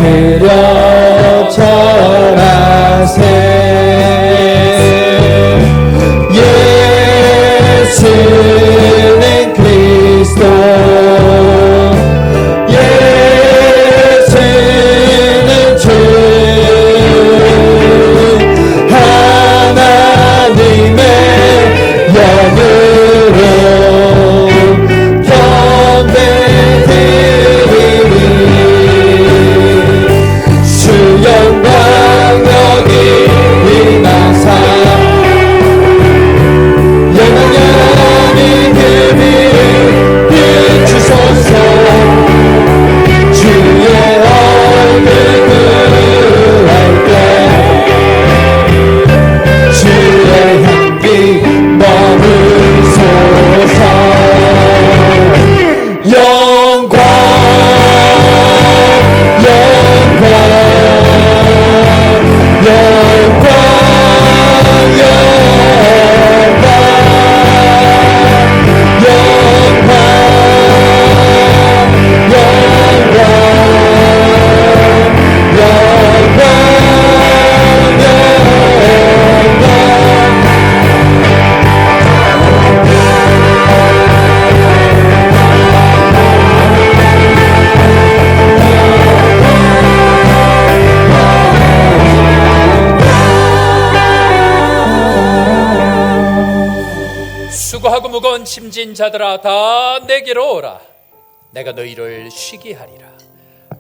그려 절하세. 예수는 그리스도, 예수는 주, 하나님의 영으로 경배드리니 주 영광 여기 임하사 영원히 그 빛을 비추소서. 주의 얼굴 구할 때 주의 향기 머무소서. 영광 영광 영광 수고하고 무거운 짐진 자들아 다 내게로 오라. 내가 너희를 쉬게 하리라.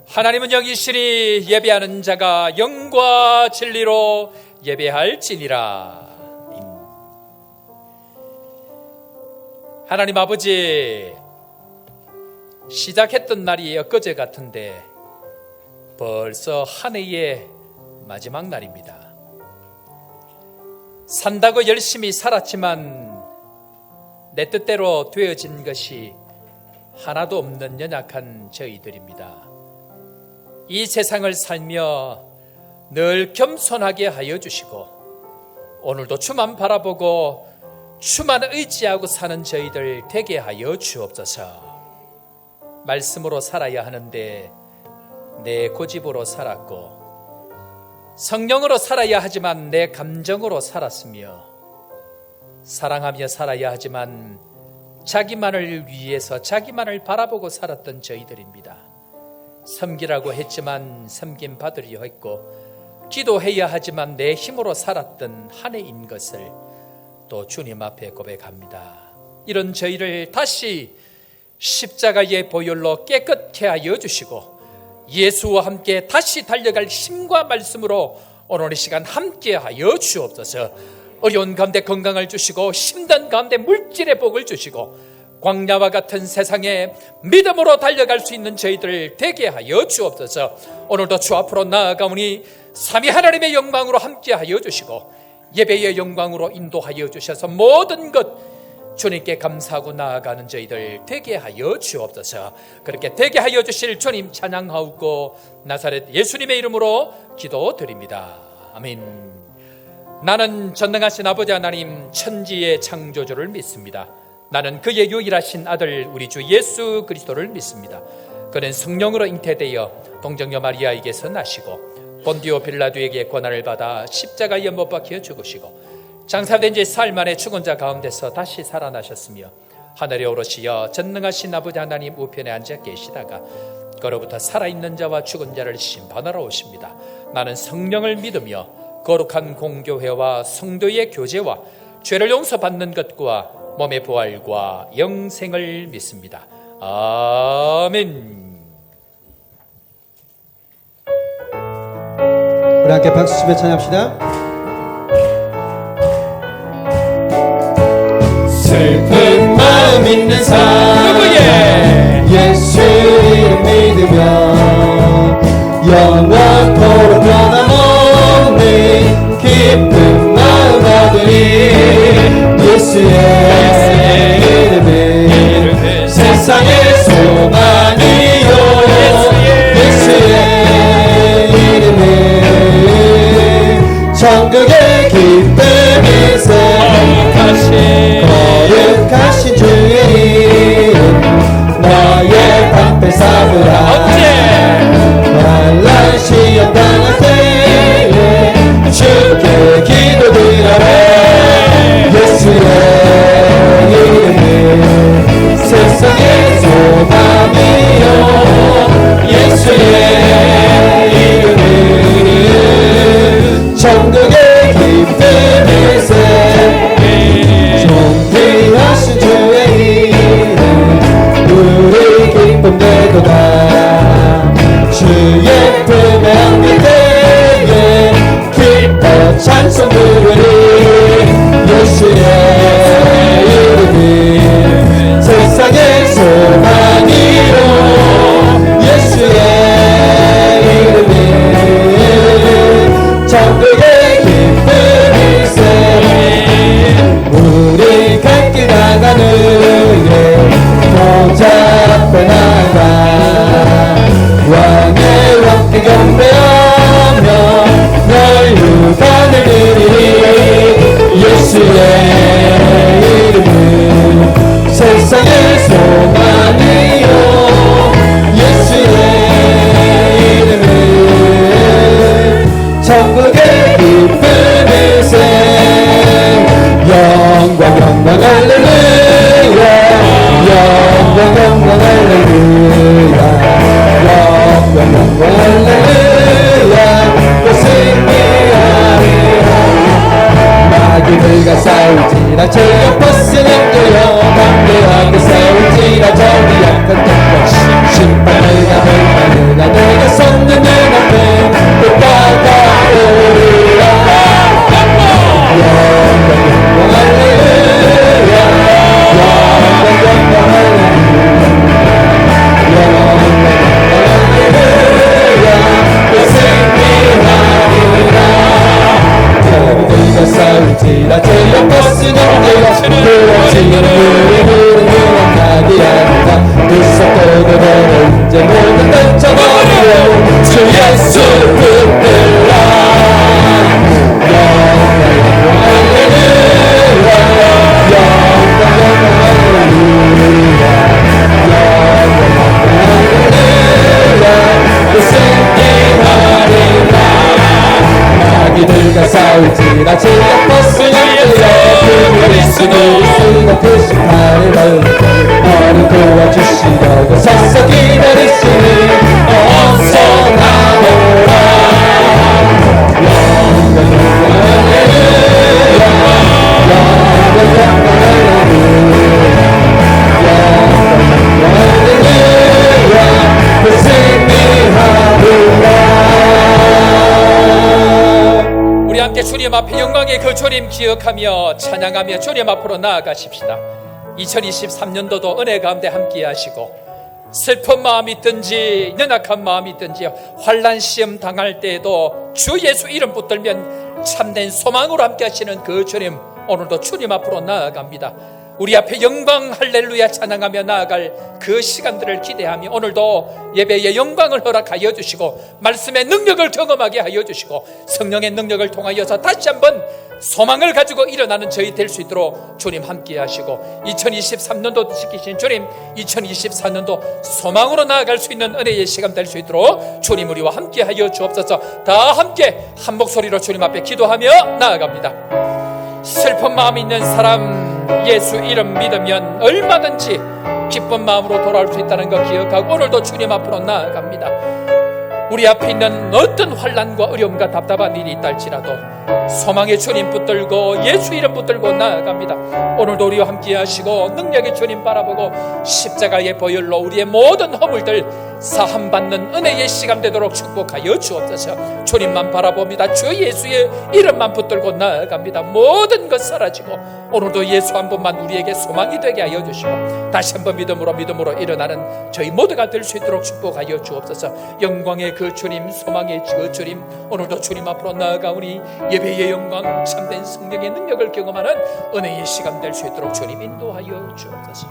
하나님은 영이시니 예배하는 자가 영과 진리로 예배할지니라. 하나님 아버지, 시작했던 날이 엊그제 같은데 벌써 한 해의 마지막 날입니다. 산다고 열심히 살았지만 내 뜻대로 되어진 것이 하나도 없는 연약한 저희들입니다. 이 세상을 살며 늘 겸손하게 하여 주시고 오늘도 주만 바라보고 주만 의지하고 사는 저희들 되게 하여 주옵소서. 말씀으로 살아야 하는데 내 고집으로 살았고, 성령으로 살아야 하지만 내 감정으로 살았으며, 사랑하며 살아야 하지만 자기만을 위해서 자기만을 바라보고 살았던 저희들입니다. 섬기라고 했지만 섬김 받으려 했고, 기도해야 하지만 내 힘으로 살았던 한 해인 것을 또 주님 앞에 고백합니다. 이런 저희를 다시 십자가의 보혈로 깨끗게 하여 주시고 예수와 함께 다시 달려갈 힘과 말씀으로 오늘 이 시간 함께 하여 주옵소서. 어려운 가운데 건강을 주시고 힘든 가운데 물질의 복을 주시고 광야와 같은 세상에 믿음으로 달려갈 수 있는 저희들 되게 하여 주옵소서. 오늘도 주 앞으로 나아가오니 삼위 하나님의 영광으로 함께 하여 주시고 예배의 영광으로 인도하여 주셔서 모든 것 주님께 감사하고 나아가는 저희들 되게 하여 주옵소서. 그렇게 되게 하여 주실 주님 찬양하옵고 나사렛 예수님의 이름으로 기도드립니다. 아멘. 나는 전능하신 아버지 하나님 천지의 창조주를 믿습니다. 나는 그의 유일하신 아들 우리 주 예수 그리스도를 믿습니다. 그는 성령으로 잉태되어 동정녀 마리아에게서 나시고 본디오 빌라도에게 고난을 받아 십자가에 못 박혀 죽으시고 장사된 지 사흘 만에 죽은 자 가운데서 다시 살아나셨으며 하늘에 오르시어 전능하신 아버지 하나님 우편에 앉아 계시다가 그로부터 살아있는 자와 죽은 자를 심판하러 오십니다. 나는 성령을 믿으며 거룩한 공교회와 성도의 교제와 죄를 용서받는 것과 몸의 부활과 영생을 믿습니다. 아멘. 우리 함께 박수 치며 찬양합시다. 슬픈 마음 있는 사람 누구의 예수 믿으며 영원토록 변함없는 기쁜 마음 얻으리. 예수의 이름은 세상의 소망이요. 예수의 이름은 천국의 기쁨이세. 거룩하신 주의 이름 너의 방패 삼으라. 말라 기쁨의 안길 때에 기뻐 찬송 부르리 예수의 이름이 세상의 소망이요 예수의 이름이 천국의 기쁨일세 우리 갈 길 나가는 길 보좌 앞에 나가 왕의 왕께 경배하며 널 유관을 드리리 예수의 이름은 세상의 소망이요 예수의 이름은 천국의 기쁨일세 영광 영광 할렐루야 영광 영광 할렐루야 영광 영광 할렐루야 또 승리하리라 마귀들과 싸울지라 제약 버스는 뛰어 담대하게 싸울지라 저기 약한 덕과 심판을 가불하느라 내가 섰는 내 앞에 또 다가오리라 영광 영광 할렐루야 영광 영광 할렐루야 영광 할렐루야 또 승리하리라 저들과 싸울지라 제약 버스는 뛰어 그렇지는 우리 흐르는 나비 아니다 그 속도도 너를 이제 모두 던져버려 주 예수 붙들라 영광 영광 할렐루야 영광 영광 할렐루야 영광 영광 할렐루야 그 승리하리라 마귀들과 싸울지라 제약 버스는 뛰어 그리스도 그 심판을 받으니 너를 도와주시려고 서서 기다리시니 어서 나오라 영광 영광 할렐루야 영광 영광 할렐루야 영광 영광 할렐루야 그 승리하리라 우리 함께 주님 앞에 영광의 그 주님 기억하며 찬양하며 주님 앞으로 나아가십시다. 2023년도도 은혜 가운데 함께 하시고 슬픈 마음이 있든지 연약한 마음이 있든지 환난 시험 당할 때에도 주 예수 이름 붙들면 참된 소망으로 함께 하시는 그 주님 오늘도 주님 앞으로 나아갑니다. 우리 앞에 영광 할렐루야 찬양하며 나아갈 그 시간들을 기대하며 오늘도 예배의 영광을 허락하여 주시고 말씀의 능력을 경험하게 하여 주시고 성령의 능력을 통하여서 다시 한번 소망을 가지고 일어나는 저희 될 수 있도록 주님 함께 하시고 2023년도 지키신 주님 2024년도 소망으로 나아갈 수 있는 은혜의 시간 될 수 있도록 주님 우리와 함께 하여 주옵소서. 다 함께 한 목소리로 주님 앞에 기도하며 나아갑니다. 슬픈 마음 있는 사람 예수 이름 믿으면 얼마든지 기쁜 마음으로 돌아올 수 있다는 거 기억하고 오늘도 주님 앞으로 나아갑니다. 우리 앞에 있는 어떤 환난과 어려움과 답답한 일이 있다 할지라도 소망의 주님 붙들고 예수 이름 붙들고 나아갑니다. 오늘도 우리와 함께 하시고 능력의 주님 바라보고 십자가의 보혈로 우리의 모든 허물들 사함받는 은혜의 시간 되도록 축복하여 주옵소서. 주님만 바라봅니다. 주 예수의 이름만 붙들고 나아갑니다. 모든 것 사라지고 오늘도 예수 한 분만 우리에게 소망이 되게 하여 주시고 다시 한번 믿음으로 일어나는 저희 모두가 될 수 있도록 축복하여 주옵소서. 영광의 그 주님 소망의 그 주님 오늘도 주님 앞으로 나아가오니 예배의 영광 참된 성령의 능력을 경험하는 은혜의 시간 될 수 있도록 주님 인도하여 주옵소서.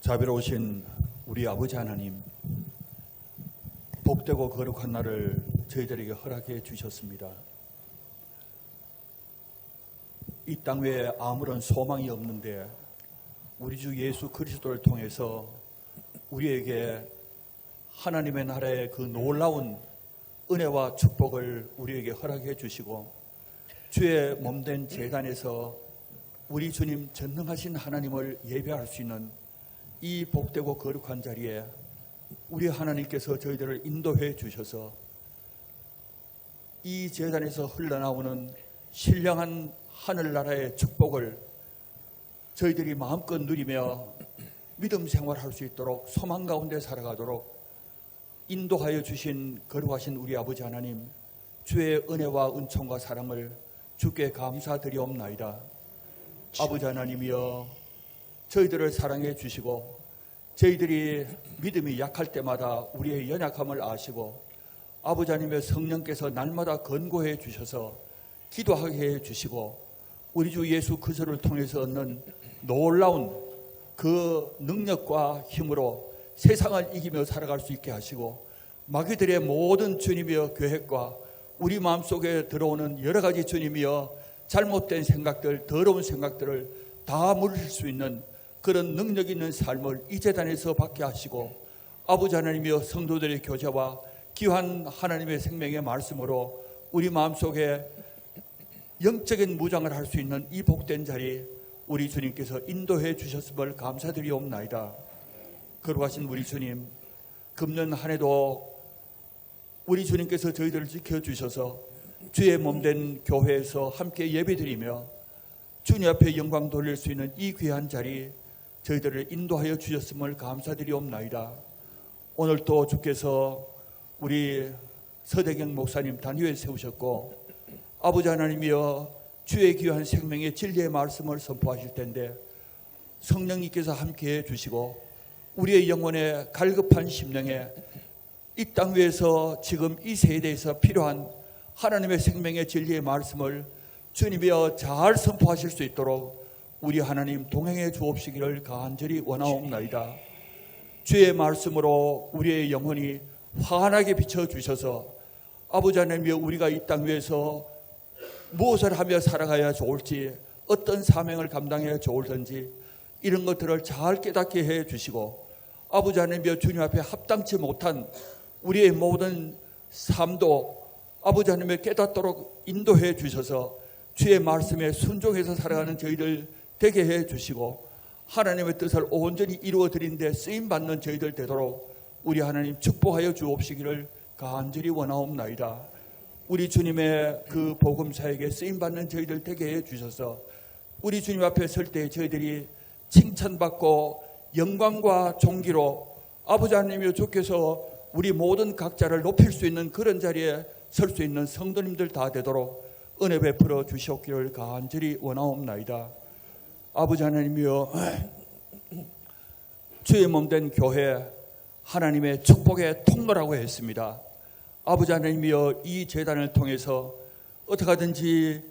자비로우신 우리 아버지 하나님, 복되고 거룩한 날을 저희들에게 허락해 주셨습니다. 이 땅 외에 아무런 소망이 없는데 우리 주 예수 그리스도를 통해서 우리에게 하나님의 나라의 그 놀라운 은혜와 축복을 우리에게 허락해 주시고 주의 몸된 제단에서 우리 주님 전능하신 하나님을 예배할 수 있는 이 복되고 거룩한 자리에 우리 하나님께서 저희들을 인도해 주셔서 이 제단에서 흘러나오는 신령한 하늘나라의 축복을 저희들이 마음껏 누리며 믿음 생활할 수 있도록 소망 가운데 살아가도록 인도하여 주신 거룩하신 우리 아버지 하나님, 주의 은혜와 은총과 사랑을 주께 감사드리옵나이다. 아버지 하나님이여, 저희들을 사랑해 주시고 저희들이 믿음이 약할 때마다 우리의 연약함을 아시고 아버지 하나님의 성령께서 날마다 권고해 주셔서 기도하게 해 주시고 우리 주 예수 그리스도를 통해서 얻는 놀라운 그 능력과 힘으로 세상을 이기며 살아갈 수 있게 하시고 마귀들의 모든 주님이여 계획과 우리 마음속에 들어오는 여러 가지 주님이여 잘못된 생각들, 더러운 생각들을 다 물릴 수 있는 그런 능력 있는 삶을 이 제단에서 받게 하시고 아버지 하나님이여 성도들의 교제와 귀한 하나님의 생명의 말씀으로 우리 마음속에 영적인 무장을 할 수 있는 이 복된 자리 우리 주님께서 인도해 주셨음을 감사드리옵나이다. 거룩하신 우리 주님, 금년 한 해도 우리 주님께서 저희들을 지켜주셔서 주의 몸된 교회에서 함께 예배드리며 주님 앞에 영광 돌릴 수 있는 이 귀한 자리 저희들을 인도하여 주셨음을 감사드리옵나이다. 오늘 또 주께서 우리 서대경 목사님 단위에 세우셨고 아버지 하나님이여 주의 귀한 생명의 진리의 말씀을 선포하실 텐데 성령님께서 함께해 주시고 우리의 영혼의 갈급한 심령에 이 땅 위에서 지금 이 세대에서 필요한 하나님의 생명의 진리의 말씀을 주님이여 잘 선포하실 수 있도록 우리 하나님 동행해 주옵시기를 간절히 원하옵나이다. 주의 말씀으로 우리의 영혼이 환하게 비춰주셔서 아버지 하나님이여 우리가 이 땅 위에서 무엇을 하며 살아가야 좋을지 어떤 사명을 감당해야 좋을지 이런 것들을 잘 깨닫게 해 주시고 아버지 하나님이여 주님 앞에 합당치 못한 우리의 모든 삶도 아버지 하나님의 깨닫도록 인도해 주셔서 주의 말씀에 순종해서 살아가는 저희들 되게 해 주시고 하나님의 뜻을 온전히 이루어 드린 데 쓰임받는 저희들 되도록 우리 하나님 축복하여 주옵시기를 간절히 원하옵나이다. 우리 주님의 그 복음사에게 쓰임받는 저희들 되게 해 주셔서 우리 주님 앞에 설 때 저희들이 칭찬받고 영광과 존귀로 아버지 하나님이여 주께서 우리 모든 각자를 높일 수 있는 그런 자리에 설 수 있는 성도님들 다 되도록 은혜 베풀어 주시옵기를 간절히 원하옵나이다. 아버지 하나님이여 주의 몸된 교회 하나님의 축복의 통로라고 했습니다. 아버지 하나님이여 이 제단을 통해서 어떻게 하든지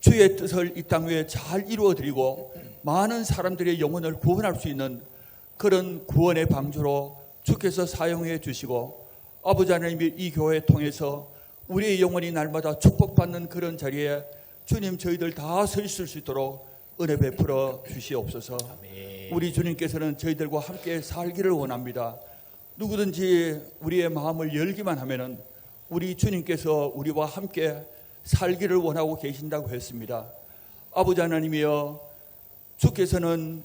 주의 뜻을 이 땅 위에 잘 이루어드리고 많은 사람들의 영혼을 구원할 수 있는 그런 구원의 방주로 주께서 사용해 주시고 아버지 하나님이 이 교회 통해서 우리의 영혼이 날마다 축복받는 그런 자리에 주님 저희들 다 서 있을 수 있도록 은혜 베풀어 주시옵소서. 우리 주님께서는 저희들과 함께 살기를 원합니다. 누구든지 우리의 마음을 열기만 하면은 우리 주님께서 우리와 함께 살기를 원하고 계신다고 했습니다. 아버지 하나님이여 주께서는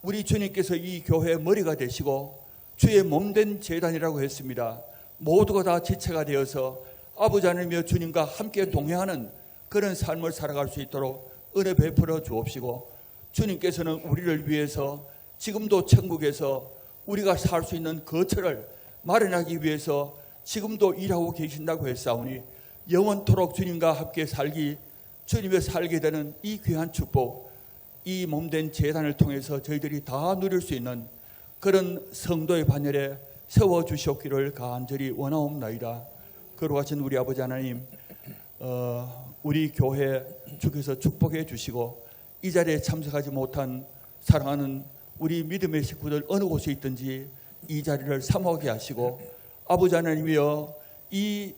우리 주님께서 이 교회의 머리가 되시고 주의 몸된 제단이라고 했습니다. 모두가 다 지체가 되어서 아버지 하나님이여 주님과 함께 동행하는 그런 삶을 살아갈 수 있도록 은혜 베풀어 주옵시고 주님께서는 우리를 위해서 지금도 천국에서 우리가 살 수 있는 거처를 마련하기 위해서 지금도 일하고 계신다고 했사오니 영원토록 주님과 함께 살기 주님의 살게 되는 이 귀한 축복 이 몸된 제단을 통해서 저희들이 다 누릴 수 있는 그런 성도의 반열에 세워주시옵기를 간절히 원하옵나이다. 거룩하신 우리 아버지 하나님 우리 교회 주께서 축복해 주시고 이 자리에 참석하지 못한 사랑하는 우리 믿음의 식구들 어느 곳에 있든지 이 자리를 사모하게 하시고 아버지 하나님이여 이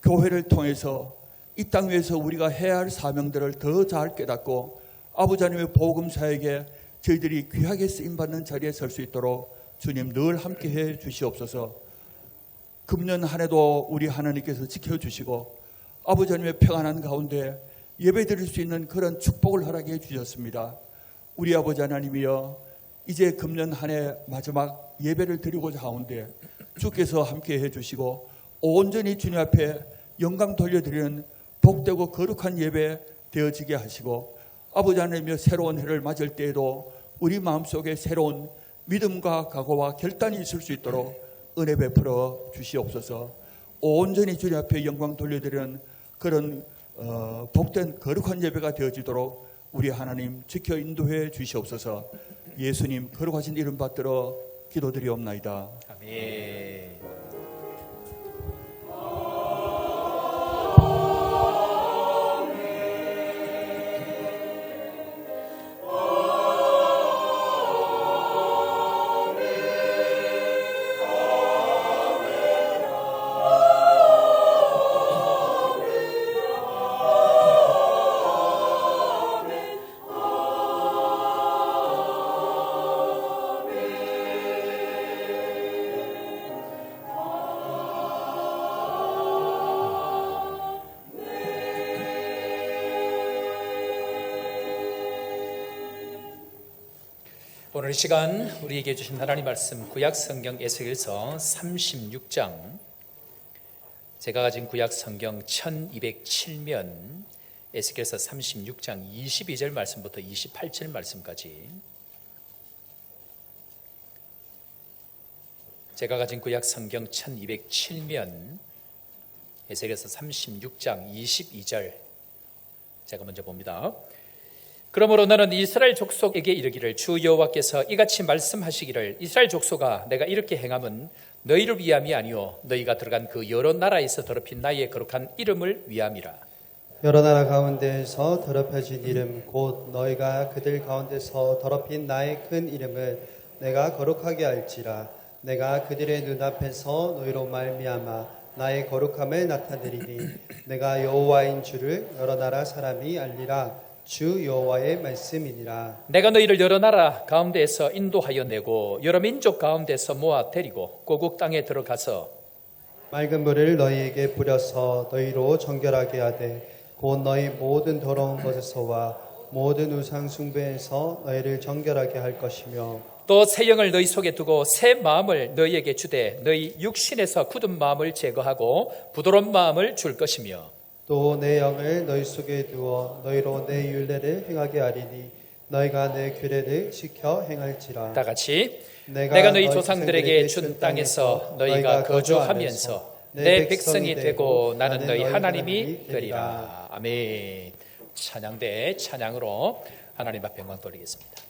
교회를 통해서 이 땅 위에서 우리가 해야 할 사명들을 더 잘 깨닫고 아버지 하나님의 복음사에게 저희들이 귀하게 쓰임받는 자리에 설 수 있도록 주님 늘 함께해 주시옵소서. 금년 한 해도 우리 하나님께서 지켜주시고 아버지 하나님의 평안한 가운데 예배 드릴 수 있는 그런 축복을 허락해 주셨습니다. 우리 아버지 하나님이여 이제 금년 한 해 마지막 예배를 드리고자 하는데 주께서 함께 해주시고 온전히 주님 앞에 영광 돌려드리는 복되고 거룩한 예배 되어지게 하시고 아버지 하나님의 새로운 해를 맞을 때에도 우리 마음속에 새로운 믿음과 각오와 결단이 있을 수 있도록 은혜 베풀어 주시옵소서. 온전히 주님 앞에 영광 돌려드리는 그런 복된 거룩한 예배가 되어지도록 우리 하나님 지켜 인도해 주시옵소서. 예수님 거룩하신 이름 받들어 기도드리옵나이다. 아멘. 오늘 이 시간 우리에게 주신 하나님 말씀 구약 성경 에스겔서 36장, 제가 가진 구약 성경 1207면 에스겔서 36장 22절 말씀부터 28절 말씀까지, 제가 가진 구약 성경 1207면 에스겔서 36장 22절 제가 먼저 봅니다. 그러므로 너는 이스라엘 족속에게 이르기를 주 여호와께서 이같이 말씀하시기를 이스라엘 족속아 내가 이렇게 행함은 너희를 위함이 아니요 너희가 들어간 그 여러 나라에서 더럽힌 나의 거룩한 이름을 위함이라. 여러 나라 가운데에서 더럽혀진 이름 곧 너희가 그들 가운데서 더럽힌 나의 큰 이름을 내가 거룩하게 할지라. 내가 그들의 눈앞에서 너희로 말미암아 나의 거룩함을 나타내리니 내가 여호와인 줄을 여러 나라 사람이 알리라. 주 여호와의 말씀이니라. 내가 너희를 여러 나라 가운데에서 인도하여 내고 여러 민족 가운데서 모아 데리고 고국 땅에 들어가서 맑은 물을 너희에게 뿌려서 너희로 정결하게 하되 곧 너희 모든 더러운 것에서와 모든 우상 숭배에서 너희를 정결하게 할 것이며 또 새 영을 너희 속에 두고 새 마음을 너희에게 주되 너희 육신에서 굳은 마음을 제거하고 부드러운 마음을 줄 것이며 또 내 영을 너희 속에 두어 너희로 내 율례를 행하게 하리니 너희가 내 규례를 지켜 행할지라. 다 같이 내가 너희 조상들에게 준 땅에서 너희가 거주하면서 내 백성이 되고 나는 너희 하나님이 되리라. 아멘. 찬양대 찬양으로 하나님 앞에 영광 돌리겠습니다.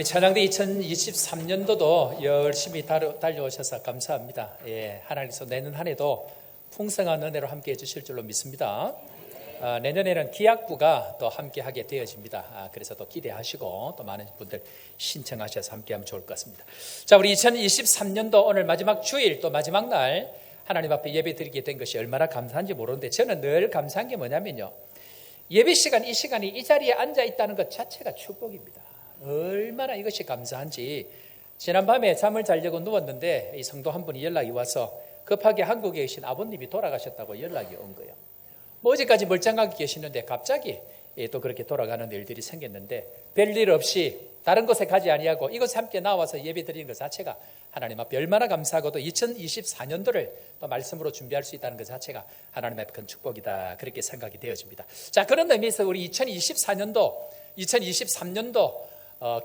찬양대 2023년도도 열심히 달려오셔서 감사합니다. 예, 하나님께서 내년 한 해도 풍성한 은혜로 함께 해주실 줄로 믿습니다. 내년에는 기악부가 또 함께하게 되어집니다. 그래서 또 기대하시고 또 많은 분들 신청하셔서 함께하면 좋을 것 같습니다. 자, 우리 2023년도 오늘 마지막 주일 또 마지막 날 하나님 앞에 예배 드리게 된 것이 얼마나 감사한지 모르는데 저는 늘 감사한 게 뭐냐면요, 예배 시간 이 시간이 이 자리에 앉아 있다는 것 자체가 축복입니다. 얼마나 이것이 감사한지. 지난밤에 잠을 자려고 누웠는데 이 성도 한 분이 연락이 와서 급하게 한국에 계신 아버님이 돌아가셨다고 연락이 온 거예요. 뭐 어제까지 멀쩡하게 계시는데 갑자기 또 그렇게 돌아가는 일들이 생겼는데 별일 없이 다른 곳에 가지 아니하고 이곳에 함께 나와서 예배 드리는 것 자체가 하나님 앞에 얼마나 감사하고 또 2024년도를 또 말씀으로 준비할 수 있다는 것 자체가 하나님 앞에 큰 축복이다, 그렇게 생각이 되어집니다. 자, 그런 의미에서 우리 2023년도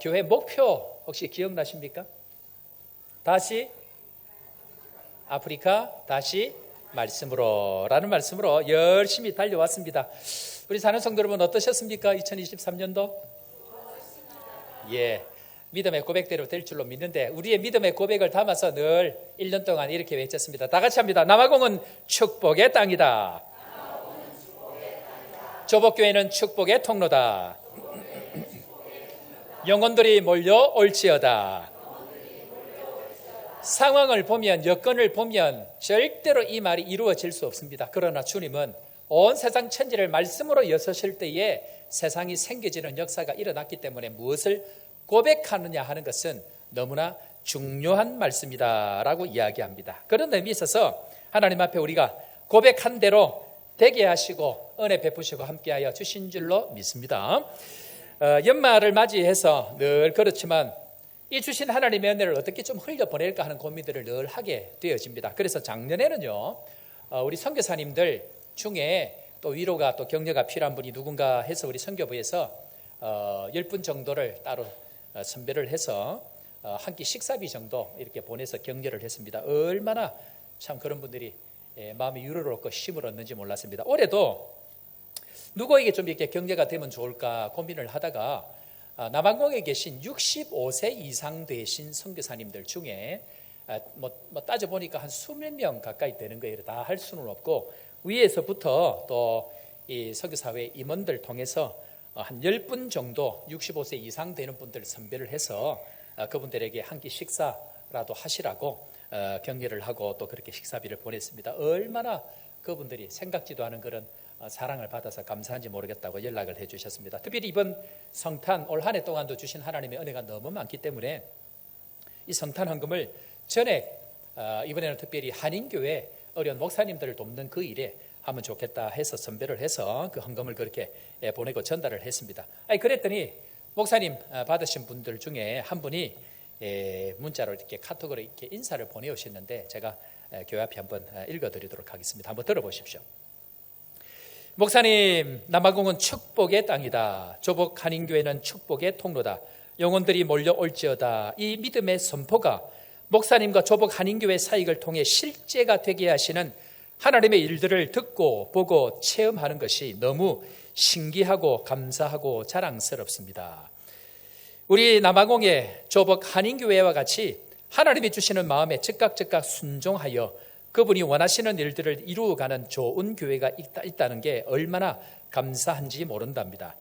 교회 목표 혹시 기억나십니까? 다시 아프리카, 다시 말씀으로 라는 말씀으로 열심히 달려왔습니다. 우리 사는 성도 여러분 어떠셨습니까? 2023년도? 예, 믿음의 고백대로 될 줄로 믿는데 우리의 믿음의 고백을 담아서 늘 1년 동안 이렇게 외쳤습니다. 다 같이 합니다. 남아공은 축복의 땅이다. 조복교회는 축복의 통로다. 영혼들이 몰려올지어다. 상황을 보면, 여건을 보면 절대로 이 말이 이루어질 수 없습니다. 그러나 주님은 온 세상 천지를 말씀으로 여서실 때에 세상이 생겨지는 역사가 일어났기 때문에 무엇을 고백하느냐 하는 것은 너무나 중요한 말씀이다 라고 이야기합니다. 그런 의미에 있어서 하나님 앞에 우리가 고백한 대로 되게 하시고 은혜 베푸시고 함께하여 주신 줄로 믿습니다. 연말을 맞이해서 늘 그렇지만 이 주신 하나님의 은혜를 어떻게 좀 흘려보낼까 하는 고민들을 늘 하게 되어집니다. 그래서 작년에는요, 우리 선교사님들 중에 또 위로가 또 격려가 필요한 분이 누군가 해서 우리 선교부에서 10분 정도를 따로 선별을 해서 한 끼 식사비 정도 이렇게 보내서 격려를 했습니다. 얼마나 참 그런 분들이 마음이 위로를 얻고 힘을 얻는지 몰랐습니다. 올해도 누구에게 좀 이렇게 격려가 되면 좋을까 고민을 하다가 남아공에 계신 65세 이상 되신 선교사님들 중에 뭐 따져보니까 한 20명 가까이 되는 거예요. 다 할 수는 없고 위에서부터 또 이 선교사회 임원들 통해서 한 10분 정도 65세 이상 되는 분들 선별을 해서 그분들에게 한 끼 식사라도 하시라고 격려를 하고 또 그렇게 식사비를 보냈습니다. 얼마나 그분들이 생각지도 않은 그런 사랑을 받아서 감사한지 모르겠다고 연락을 해주셨습니다. 특별히 이번 성탄 올 한 해 동안도 주신 하나님의 은혜가 너무 많기 때문에 이 성탄 헌금을 전에 이번에는 특별히 한인교회 어려운 목사님들을 돕는 그 일에 하면 좋겠다 해서 선별을 해서 그 헌금을 그렇게 보내고 전달을 했습니다. 그랬더니 목사님 받으신 분들 중에 한 분이 문자로 이렇게 카톡으로 이렇게 인사를 보내오셨는데 제가 교회 앞에 한번 읽어드리도록 하겠습니다. 한번 들어보십시오. 목사님, 남아공은 축복의 땅이다. 조복 한인교회는 축복의 통로다. 영혼들이 몰려올지어다. 이 믿음의 선포가 목사님과 조복 한인교회 사역을 통해 실제가 되게 하시는 하나님의 일들을 듣고 보고 체험하는 것이 너무 신기하고 감사하고 자랑스럽습니다. 우리 남아공의 조복 한인교회와 같이 하나님이 주시는 마음에 즉각 순종하여 그분이 원하시는 일들을 이루어가는 좋은 교회가 있다는 게 얼마나 감사한지 모른답니다.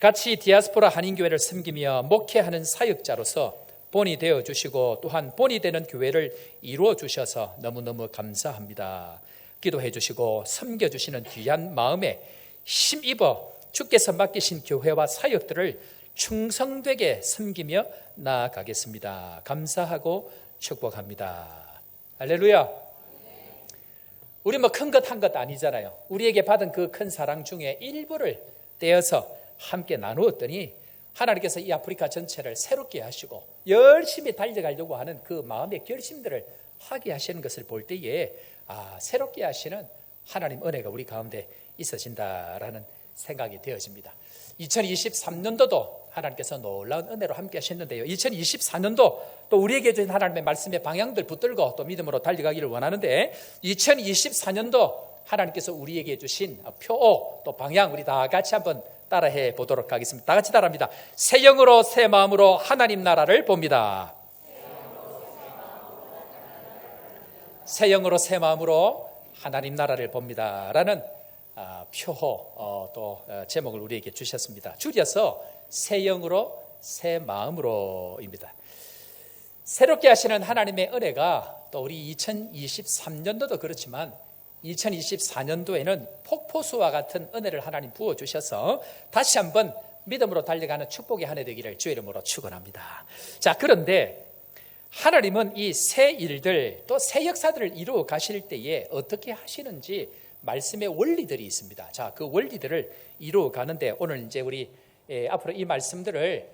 같이 디아스포라 한인교회를 섬기며 목회하는 사역자로서 본이 되어주시고 또한 본이 되는 교회를 이루어주셔서 너무너무 감사합니다. 기도해 주시고 섬겨주시는 귀한 마음에 힘입어 주께서 맡기신 교회와 사역들을 충성되게 섬기며 나아가겠습니다. 감사하고 축복합니다. 할렐루야. 우리 뭐 큰 것 한 것 아니잖아요. 우리에게 받은 그 큰 사랑 중에 일부를 떼어서 함께 나누었더니 하나님께서 이 아프리카 전체를 새롭게 하시고 열심히 달려가려고 하는 그 마음의 결심들을 하게 하시는 것을 볼 때에 새롭게 하시는 하나님 은혜가 우리 가운데 있어진다라는 생각이 되어집니다. 2023년도도 하나님께서 놀라운 은혜로 함께 하셨는데요. 2024년도 또 우리에게 주신 하나님의 말씀의 방향들 붙들고 또 믿음으로 달려가기를 원하는데 2024년도 하나님께서 우리에게 주신 표어 또 방향 우리 다 같이 한번 따라해 보도록 하겠습니다. 다 같이 따라합니다. 새 영으로 새 마음으로 하나님 나라를 봅니다. 새 영으로 새 마음으로 하나님 나라를 봅니다 라는 표호 또 제목을 우리에게 주셨습니다. 줄여서 새 영으로 새 마음으로입니다. 새롭게 하시는 하나님의 은혜가 또 우리 2023년도도 그렇지만 2024년도에는 폭포수와 같은 은혜를 하나님 부어주셔서 다시 한번 믿음으로 달려가는 축복의 한 해 되기를 주의 이름으로 축원합니다. 자, 그런데 하나님은 이 새 일들 또 새 역사들을 이루어 가실 때에 어떻게 하시는지 말씀의 원리들이 있습니다. 자, 그 원리들을 이루어 가는데 오늘 이제 우리 앞으로 이 말씀들을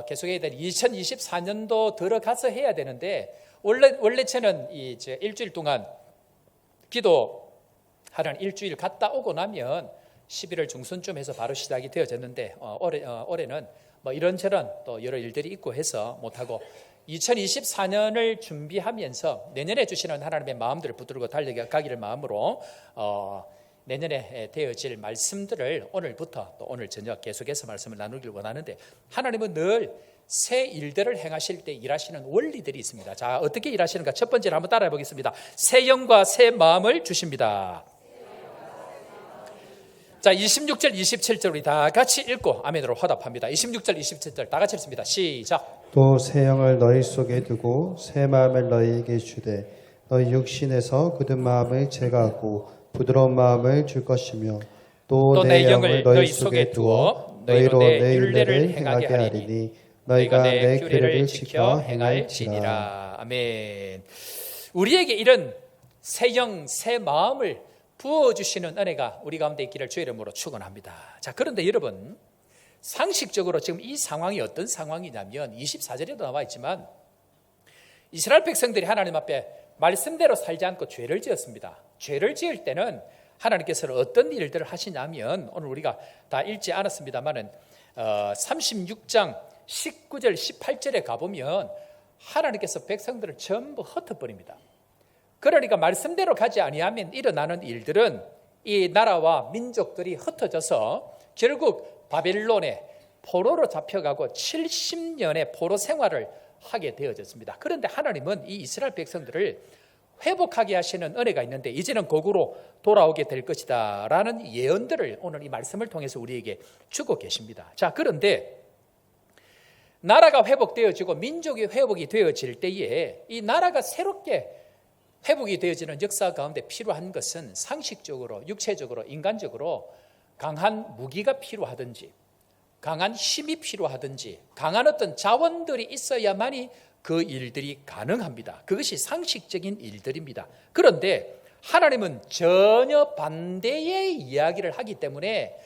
계속해야 될 2024년도 들어가서 해야 되는데 원래 저는 이제 일주일 동안 기도하는 일주일 갔다 오고 나면 11월 중순쯤 해서 바로 시작이 되어졌는데 올해는 뭐 이런저런 또 여러 일들이 있고 해서 못하고 2024년을 준비하면서 내년에 주시는 하나님의 마음들을 붙들고 달려가기를 마음으로 내년에 되어질 말씀들을 오늘부터 또 오늘 저녁 계속해서 말씀을 나누길 원하는데 하나님은 늘 새 일들을 행하실 때 일하시는 원리들이 있습니다. 자, 어떻게 일하시는가? 첫 번째로 한번 따라해 보겠습니다. 새 영과 새 마음을 주십니다. 자, 26절 27절 우리 다 같이 읽고 아멘으로 화답합니다. 26절 27절 다 같이 읽습니다. 시작. 또 새 영을 너희 속에 두고 새 마음을 너희에게 주되 너희 육신에서 굳은 마음을 제거하고 부드러운 마음을 줄 것이며 또 내 영을 너희 속에 두어 너희로 내 율례를 행하게 하리니 너희가 내 규례를 지켜 행할지니라. 아멘. 우리에게 이런 새 영, 새 마음을 부어주시는 은혜가 우리 가운데 있기를 주의 이름으로 축원합니다. 자, 그런데 여러분 상식적으로 지금 이 상황이 어떤 상황이냐면 24절에도 나와 있지만 이스라엘 백성들이 하나님 앞에 말씀대로 살지 않고 죄를 지었습니다. 죄를 지을 때는 하나님께서는 어떤 일들을 하시냐면 오늘 우리가 다 읽지 않았습니다만은 36장 19절 18절에 가보면 하나님께서 백성들을 전부 흩어버립니다. 그러니까 말씀대로 가지 아니하면 일어나는 일들은 이 나라와 민족들이 흩어져서 결국 바벨론에 포로로 잡혀가고 70년의 포로 생활을 하게 되어졌습니다. 그런데 하나님은 이 이스라엘 백성들을 회복하게 하시는 은혜가 있는데 이제는 거꾸로 돌아오게 될 것이다 라는 예언들을 오늘 이 말씀을 통해서 우리에게 주고 계십니다. 자, 그런데 나라가 회복되어지고 민족이 회복이 되어질 때에 이 나라가 새롭게 회복이 되어지는 역사 가운데 필요한 것은 상식적으로, 육체적으로, 인간적으로 강한 무기가 필요하든지 강한 힘이 필요하든지 강한 어떤 자원들이 있어야만이 그 일들이 가능합니다. 그것이 상식적인 일들입니다. 그런데 하나님은 전혀 반대의 이야기를 하기 때문에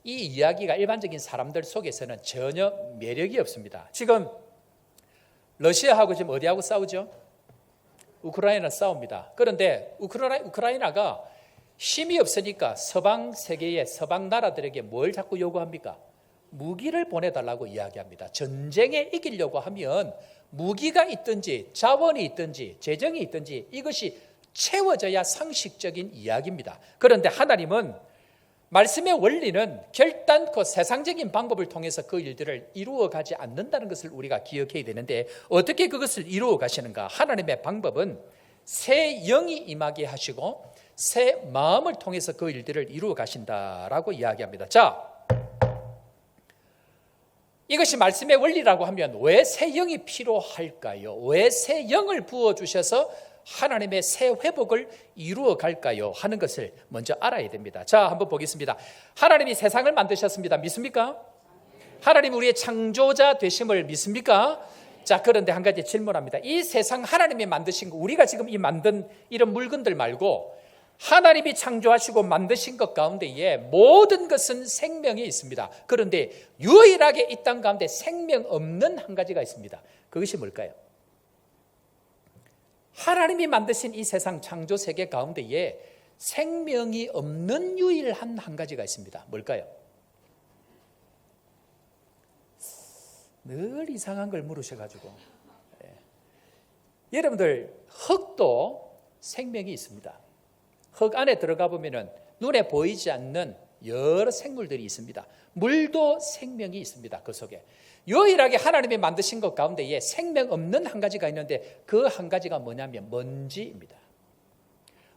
이 이야기가 일반적인 사람들 속에서는 전혀 매력이 없습니다. 지금 러시아하고 지금 어디하고 싸우죠? 우크라이나 싸웁니다. 그런데 우크라이나가 힘이 없으니까 서방 세계의 서방 나라들에게 뭘 자꾸 요구합니까? 무기를 보내달라고 이야기합니다. 전쟁에 이기려고 하면 무기가 있든지 자원이 있든지 재정이 있든지 이것이 채워져야 상식적인 이야기입니다. 그런데 하나님은 말씀의 원리는 결단코 세상적인 방법을 통해서 그 일들을 이루어 가지 않는다는 것을 우리가 기억해야 되는데 어떻게 그것을 이루어 가시는가? 하나님의 방법은 새 영이 임하게 하시고 새 마음을 통해서 그 일들을 이루어 가신다라고 이야기합니다. 자, 이것이 말씀의 원리라고 하면 왜 새 영이 필요할까요? 왜 새 영을 부어주셔서 하나님의 새 회복을 이루어 갈까요? 하는 것을 먼저 알아야 됩니다. 자, 한번 보겠습니다. 하나님이 세상을 만드셨습니다. 믿습니까? 하나님 우리의 창조자 되심을 믿습니까? 자, 그런데 한 가지 질문합니다. 이 세상 하나님이 만드신 거, 우리가 지금 이 만든 이런 물건들 말고 하나님이 창조하시고 만드신 것 가운데에 모든 것은 생명이 있습니다. 그런데 유일하게 이 땅 가운데 생명 없는 한 가지가 있습니다. 그것이 뭘까요? 하나님이 만드신 이 세상 창조 세계 가운데에 생명이 없는 유일한 한 가지가 있습니다. 뭘까요? 늘 이상한 걸 물으셔가지고 여러분들 흙도 생명이 있습니다. 흙 안에 들어가 보면은 눈에 보이지 않는 여러 생물들이 있습니다. 물도 생명이 있습니다. 그 속에 유일하게 하나님이 만드신 것 가운데에 생명 없는 한 가지가 있는데 그 한 가지가 뭐냐면 먼지입니다.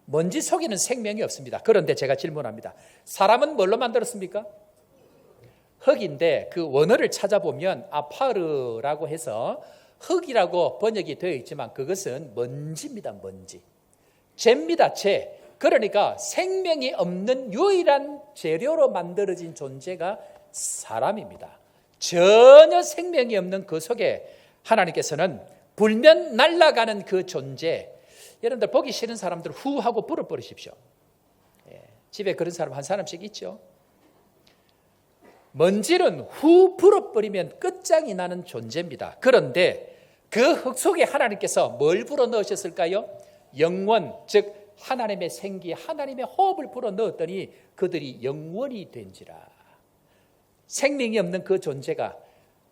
먼지 속에는 생명이 없습니다. 그런데 제가 질문합니다. 사람은 뭘로 만들었습니까? 흙인데 그 원어를 찾아보면 아파르라고 해서 흙이라고 번역이 되어 있지만 그것은 먼지입니다. 먼지. 재입니다. 재. 그러니까 생명이 없는 유일한 재료로 만들어진 존재가 사람입니다. 전혀 생명이 없는 그 속에 하나님께서는 불면 날아가는 그 존재, 여러분들 보기 싫은 사람들 후 하고 불어버리십시오. 집에 그런 사람 한 사람씩 있죠. 먼지는 후 불어버리면 끝장이 나는 존재입니다. 그런데 그 흙 속에 하나님께서 뭘 불어넣으셨을까요? 영원, 즉 하나님의 생기, 하나님의 호흡을 불어넣었더니 그들이 영원이 된지라. 생명이 없는 그 존재가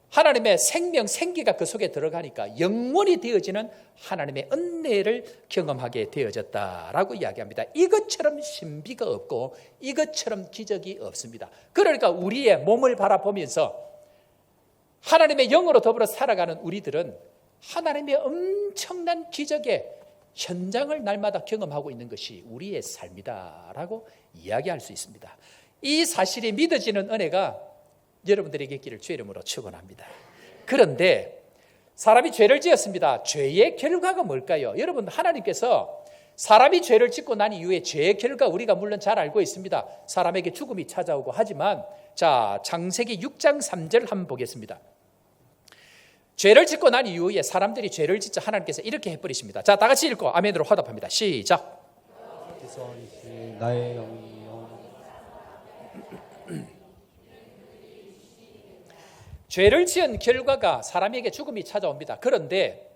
하나님의 생명, 생기가 그 속에 들어가니까 영원히 되어지는 하나님의 은혜를 경험하게 되어졌다라고 이야기합니다. 이것처럼 신비가 없고 이것처럼 기적이 없습니다. 그러니까 우리의 몸을 바라보면서 하나님의 영으로 더불어 살아가는 우리들은 하나님의 엄청난 기적의 현장을 날마다 경험하고 있는 것이 우리의 삶이다라고 이야기할 수 있습니다. 이 사실이 믿어지는 은혜가 여러분들에게 있기를 주의 이름으로 축원합니다. 그런데 사람이 죄를 지었습니다. 죄의 결과가 뭘까요? 여러분, 하나님께서 사람이 죄를 짓고 난 이후에 죄의 결과 우리가 물론 잘 알고 있습니다. 사람에게 죽음이 찾아오고 하지만 자, 창세기 6장 3절 한번 보겠습니다. 죄를 짓고 난 이후에 사람들이 죄를 짓자 하나님께서 이렇게 해버리십니다. 자, 다 같이 읽고 아멘으로 화답합니다. 시작. 나의 영이 죄를 지은 결과가 사람에게 죽음이 찾아옵니다. 그런데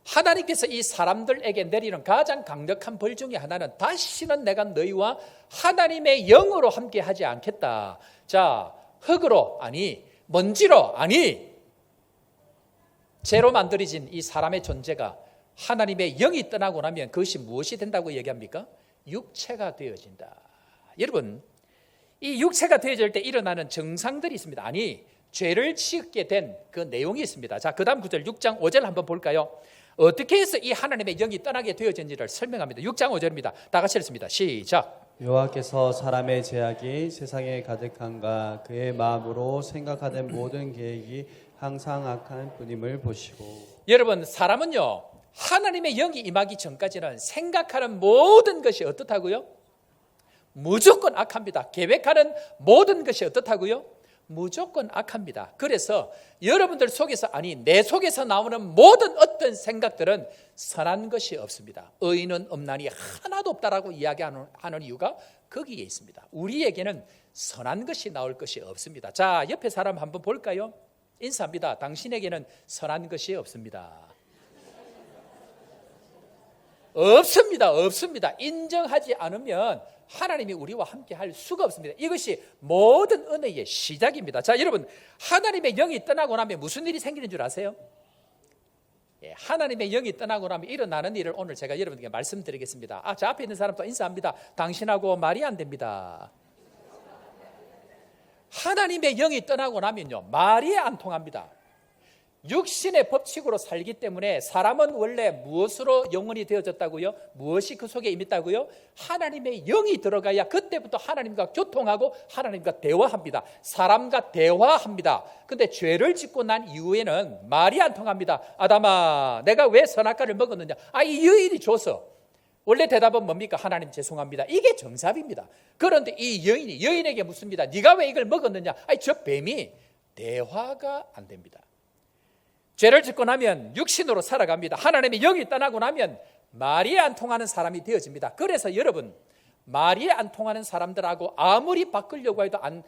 하나님께서 이 사람들에게 내리는 가장 강력한 벌 중에 하나는 다시는 내가 너희와 하나님의 영으로 함께 하지 않겠다. 자, 흙으로 아니, 먼지로 아니, 죄로 만들어진 이 사람의 존재가 하나님의 영이 떠나고 나면 그것이 무엇이 된다고 얘기합니까? 육체가 되어진다. 여러분, 이 육체가 되어질 때 일어나는 증상들이 있습니다. 아니, 죄를 짓게 된 그 내용이 있습니다. 자, 그 다음 구절 6장 5절 한번 볼까요? 어떻게 해서 이 하나님의 영이 떠나게 되어진지를 설명합니다. 6장 5절입니다. 다 같이 읽습니다. 시작. 여호와께서 사람의 죄악이 세상에 가득한가 그의 마음으로 생각하던 모든 계획이 항상 악한 뿐임을 보시고. 여러분, 사람은요 하나님의 영이 임하기 전까지는 생각하는 모든 것이 어떻다고요? 무조건 악합니다. 계획하는 모든 것이 어떻다고요? 무조건 악합니다. 그래서 여러분들 속에서 아니 내 속에서 나오는 모든 어떤 생각들은 선한 것이 없습니다. 의인은 없나니 하나도 없다라고 이야기하는 이유가 거기에 있습니다. 우리에게는 선한 것이 나올 것이 없습니다. 자, 옆에 사람 한번 볼까요? 인사합니다. 당신에게는 선한 것이 없습니다. 없습니다. 없습니다. 인정하지 않으면 하나님이 우리와 함께 할 수가 없습니다. 이것이 모든 은혜의 시작입니다. 자, 여러분, 하나님의 영이 떠나고 나면 무슨 일이 생기는 줄 아세요? 하나님의 영이 떠나고 나면 일어나는 일을 오늘 제가 여러분에게 말씀드리겠습니다. 아, 저 앞에 있는 사람도 인사합니다. 당신하고 말이 안 됩니다. 하나님의 영이 떠나고 나면요 말이 안 통합니다. 육신의 법칙으로 살기 때문에 사람은 원래 무엇으로 영원히 되어졌다고요? 무엇이 그 속에 임했다고요? 하나님의 영이 들어가야 그때부터 하나님과 교통하고 하나님과 대화합니다. 사람과 대화합니다. 근데 죄를 짓고 난 이후에는 말이 안 통합니다. 아담아, 내가 왜 선악과를 먹었느냐? 아, 이 여인이 줘서. 원래 대답은 뭡니까? 하나님 죄송합니다. 이게 정답입니다. 그런데 이 여인에게 묻습니다. 네가 왜 이걸 먹었느냐? 아니, 저 뱀이 대화가 안 됩니다. 죄를 짓고 나면 육신으로 살아갑니다. 하나님의 영이 떠나고 나면 말이 안 통하는 사람이 되어집니다. 그래서 여러분, 말이 안 통하는 사람들하고 아무리 바꾸려고 해도 안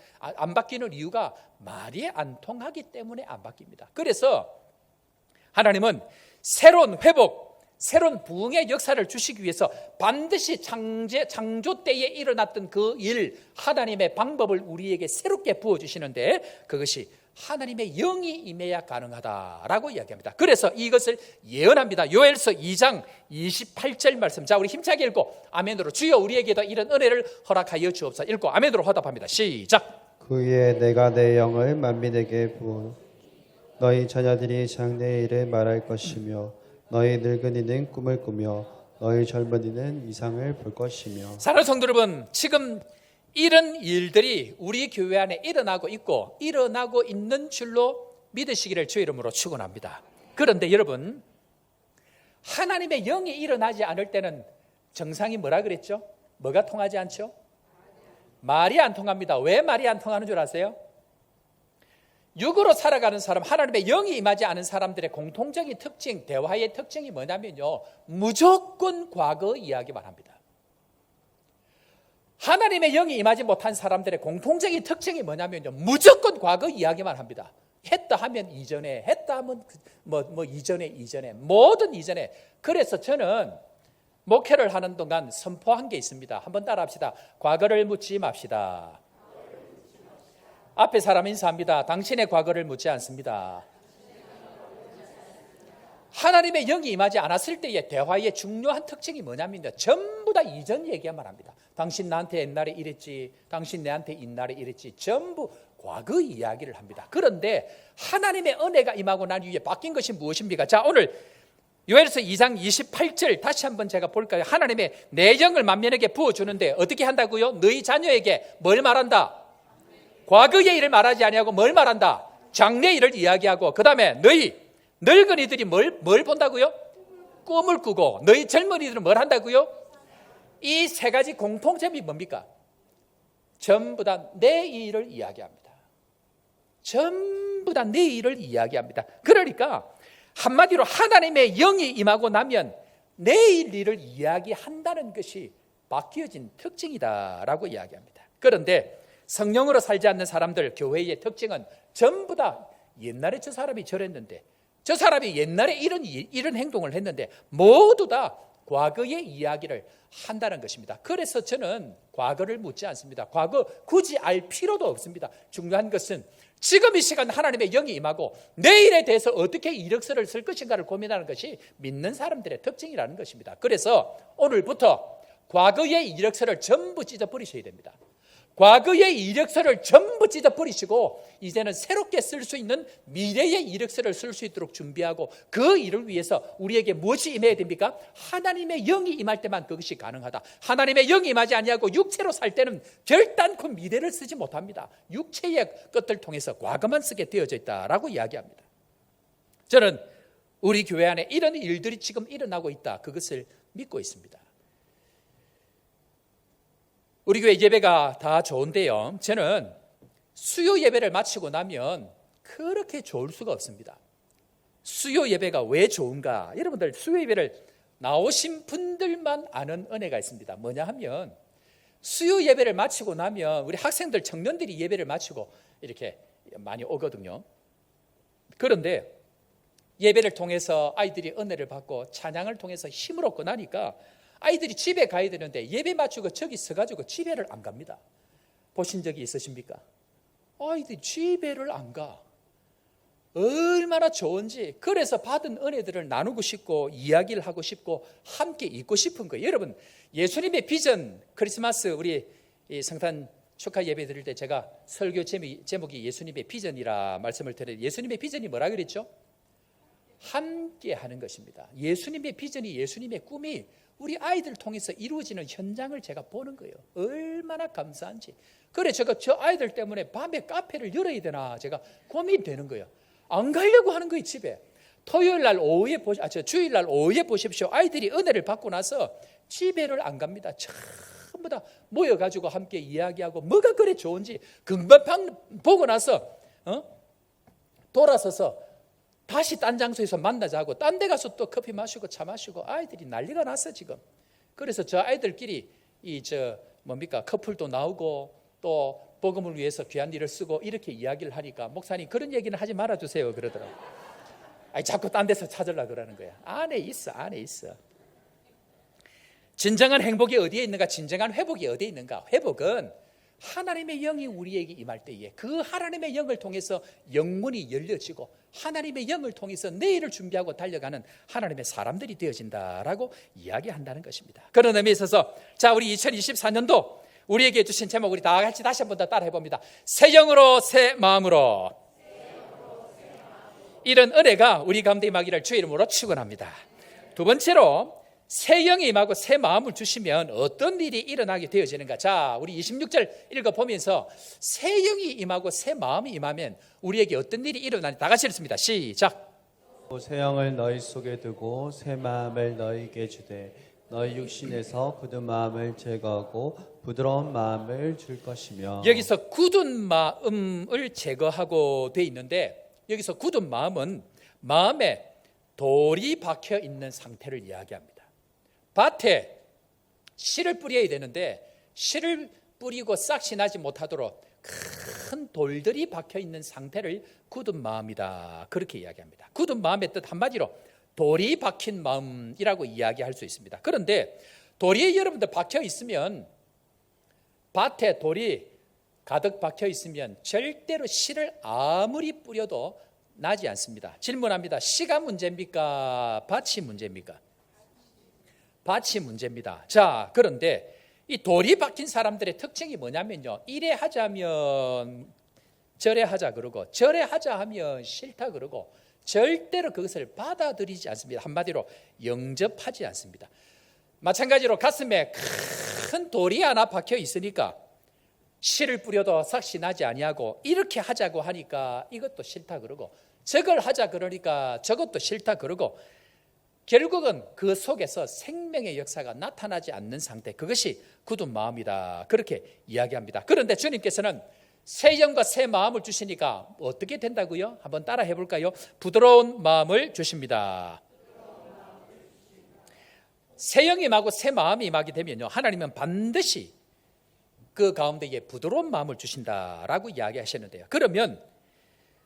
바뀌는 이유가 말이 안 통하기 때문에 안 바뀝니다. 그래서 하나님은 새로운 회복, 새로운 부흥의 역사를 주시기 위해서 반드시 창조 때에 일어났던 그 일, 하나님의 방법을 우리에게 새롭게 부어주시는데 그것이 하나님의 영이 임해야 가능하다라고 이야기합니다. 그래서 이것을 예언합니다. 요엘서 2장 28절 말씀. 자, 우리 힘차게 읽고 아멘으로 주여 우리에게도 이런 은혜를 허락하여 주옵소서. 읽고 아멘으로 화답합니다. 시작. 그에 내가 내 영을 만민에게 부어 너희 자녀들이 장래의 일을 말할 것이며 너희 늙은이는 꿈을 꾸며 너희 젊은이는 이상을 볼 것이며. 사랑하는 성도 여러분, 지금 이런 일들이 우리 교회 안에 일어나고 있고 일어나고 있는 줄로 믿으시기를 주의 이름으로 축원합니다. 그런데 여러분, 하나님의 영이 일어나지 않을 때는 정상이 뭐라 그랬죠? 뭐가 통하지 않죠? 말이 안 통합니다. 왜 말이 안 통하는 줄 아세요? 육으로 살아가는 사람, 하나님의 영이 임하지 않은 사람들의 공통적인 특징, 대화의 특징이 뭐냐면요, 무조건 과거 이야기만 합니다. 하나님의 영이 임하지 못한 사람들의 공통적인 특징이 뭐냐면요, 무조건 과거 이야기만 합니다. 했다 하면 이전에, 했다 하면 이전에 모든 이전에. 그래서 저는 목회를 하는 동안 선포한 게 있습니다. 한번 따라합시다. 과거를 묻지 맙시다. 앞에 사람 인사합니다. 당신의 과거를 묻지 않습니다. 하나님의 영이 임하지 않았을 때의 대화의 중요한 특징이 뭐냐면요, 전부 다 이전 얘기만 합니다. 당신 나한테 옛날에 이랬지, 당신 내한테 옛날에 이랬지, 전부 과거 이야기를 합니다. 그런데 하나님의 은혜가 임하고 난 이후에 바뀐 것이 무엇입니까? 자, 오늘 요엘서 2장 28절 다시 한번 제가 볼까요? 하나님의 내 영을 만민에게 부어주는데 어떻게 한다고요? 너희 자녀에게 뭘 말한다? 과거의 일을 말하지 아니하고 뭘 말한다? 장래 일을 이야기하고, 그 다음에 너희 늙은이들이 뭘 본다고요? 꿈을 꾸고, 너희 젊은이들은 뭘 한다고요? 이 세 가지 공통점이 뭡니까? 전부 다 내 일을 이야기합니다. 전부 다 내 일을 이야기합니다. 그러니까 한마디로 하나님의 영이 임하고 나면 내일 일을 이야기한다는 것이 바뀌어진 특징이다라고 이야기합니다. 그런데 성령으로 살지 않는 사람들, 교회의 특징은 전부 다 옛날에 저 사람이 저랬는데, 저 사람이 옛날에 이런 행동을 했는데, 모두 다 과거의 이야기를 한다는 것입니다. 그래서 저는 과거를 묻지 않습니다. 과거 굳이 알 필요도 없습니다. 중요한 것은 지금 이 시간 하나님의 영이 임하고 내일에 대해서 어떻게 이력서를 쓸 것인가를 고민하는 것이 믿는 사람들의 특징이라는 것입니다. 그래서 오늘부터 과거의 이력서를 전부 찢어버리셔야 됩니다. 과거의 이력서를 전부 찢어버리시고 이제는 새롭게 쓸 수 있는 미래의 이력서를 쓸 수 있도록 준비하고, 그 일을 위해서 우리에게 무엇이 임해야 됩니까? 하나님의 영이 임할 때만 그것이 가능하다. 하나님의 영이 임하지 아니하고 육체로 살 때는 결단코 미래를 쓰지 못합니다. 육체의 것들 통해서 과거만 쓰게 되어져 있다라고 이야기합니다. 저는 우리 교회 안에 이런 일들이 지금 일어나고 있다, 그것을 믿고 있습니다. 우리 교회 예배가 다 좋은데요, 저는 수요 예배를 마치고 나면 그렇게 좋을 수가 없습니다. 수요 예배가 왜 좋은가? 여러분들 수요 예배를 나오신 분들만 아는 은혜가 있습니다. 뭐냐 하면, 수요 예배를 마치고 나면 우리 학생들, 청년들이 예배를 마치고 이렇게 많이 오거든요. 그런데 예배를 통해서 아이들이 은혜를 받고 찬양을 통해서 힘을 얻고 나니까 아이들이 집에 가야 되는데 예배 마치고 저기 서가지고 집에를 안 갑니다. 보신 적이 있으십니까? 아이들이 집에를 안 가. 얼마나 좋은지. 그래서 받은 은혜들을 나누고 싶고 이야기를 하고 싶고 함께 있고 싶은 거예요. 여러분, 예수님의 비전, 크리스마스 우리 성탄 축하 예배 드릴 때 제가 설교 제목이 예수님의 비전이라 말씀을 드렸는데, 예수님의 비전이 뭐라 그랬죠? 함께 하는 것입니다. 예수님의 비전이, 예수님의 꿈이 우리 아이들 통해서 이루어지는 현장을 제가 보는 거예요. 얼마나 감사한지. 그래 제가 저 아이들 때문에 밤에 카페를 열어야 되나 제가 고민되는 거예요. 안 가려고 하는 거예요, 집에. 주일날 오후에 보십시오. 아이들이 은혜를 받고 나서 집에를 안 갑니다. 전부 다 모여가지고 함께 이야기하고 뭐가 그래 좋은지 금방 보고 나서 돌아서서 다시 딴 장소에서 만나자고 딴 데 가서 또 커피 마시고 차 마시고 아이들이 난리가 났어 지금. 그래서 저 아이들끼리 커플도 나오고 또 복음을 위해서 귀한 일을 쓰고 이렇게 이야기를 하니까, 목사님 그런 얘기는 하지 말아주세요 그러더라고. 자꾸 딴 데서 찾으려고 그러는 거야. 안에 있어. 진정한 행복이 어디에 있는가? 진정한 회복이 어디에 있는가? 회복은 하나님의 영이 우리에게 임할 때에 그 하나님의 영을 통해서 영문이 열려지고 하나님의 영을 통해서 내일을 준비하고 달려가는 하나님의 사람들이 되어진다라고 이야기한다는 것입니다. 그런 의미에 있어서 자, 우리 2024년도 우리에게 주신 제목 우리 다 같이 다시 한번 더 따라해 봅니다. 새 영으로 새 마음으로. 이런 은혜가 우리 가운데 임하기를 주의 이름으로 축원합니다. 두 번째로 새 영이 임하고 새 마음을 주시면 어떤 일이 일어나게 되어지는가. 자, 우리 26절 읽어보면서 새 영이 임하고 새 마음이 임하면 우리에게 어떤 일이 일어나는지 다 같이 읽습니다. 시작. 새 영을 너희 속에 두고 새 마음을 너희에게 주되 너희 육신에서 굳은 마음을 제거하고 부드러운 마음을 줄 것이며. 여기서 굳은 마음을 제거하고 돼 있는데 여기서 굳은 마음은 마음에 돌이 박혀 있는 상태를 이야기합니다. 밭에 씨를 뿌려야 되는데 씨를 뿌리고 싹이 나지 못하도록 큰 돌들이 박혀 있는 상태를 굳은 마음이다, 그렇게 이야기합니다. 굳은 마음의 뜻 한마디로 돌이 박힌 마음이라고 이야기할 수 있습니다. 그런데 돌이 여러분들 박혀 있으면, 밭에 돌이 가득 박혀 있으면 절대로 씨를 아무리 뿌려도 나지 않습니다. 질문합니다. 씨가 문제입니까? 밭이 문제입니까? 밭이 문제입니다. 자, 그런데 이 돌이 박힌 사람들의 특징이 뭐냐면요, 이래 하자면 저래 하자 그러고 저래 하자 하면 싫다 그러고 절대로 그것을 받아들이지 않습니다. 한마디로 영접하지 않습니다. 마찬가지로 가슴에 큰 돌이 하나 박혀 있으니까 씨를 뿌려도 삭시 나지 아니하고 이렇게 하자고 하니까 이것도 싫다 그러고 저걸 하자 그러니까 저것도 싫다 그러고 결국은 그 속에서 생명의 역사가 나타나지 않는 상태, 그것이 굳은 마음이다, 그렇게 이야기합니다. 그런데 주님께서는 새 영과 새 마음을 주시니까 어떻게 된다고요? 한번 따라 해볼까요? 부드러운 마음을 주십니다. 새 영이 임하고 새 마음이 임하게 되면요, 하나님은 반드시 그 가운데에 부드러운 마음을 주신다라고 이야기하셨는데요. 그러면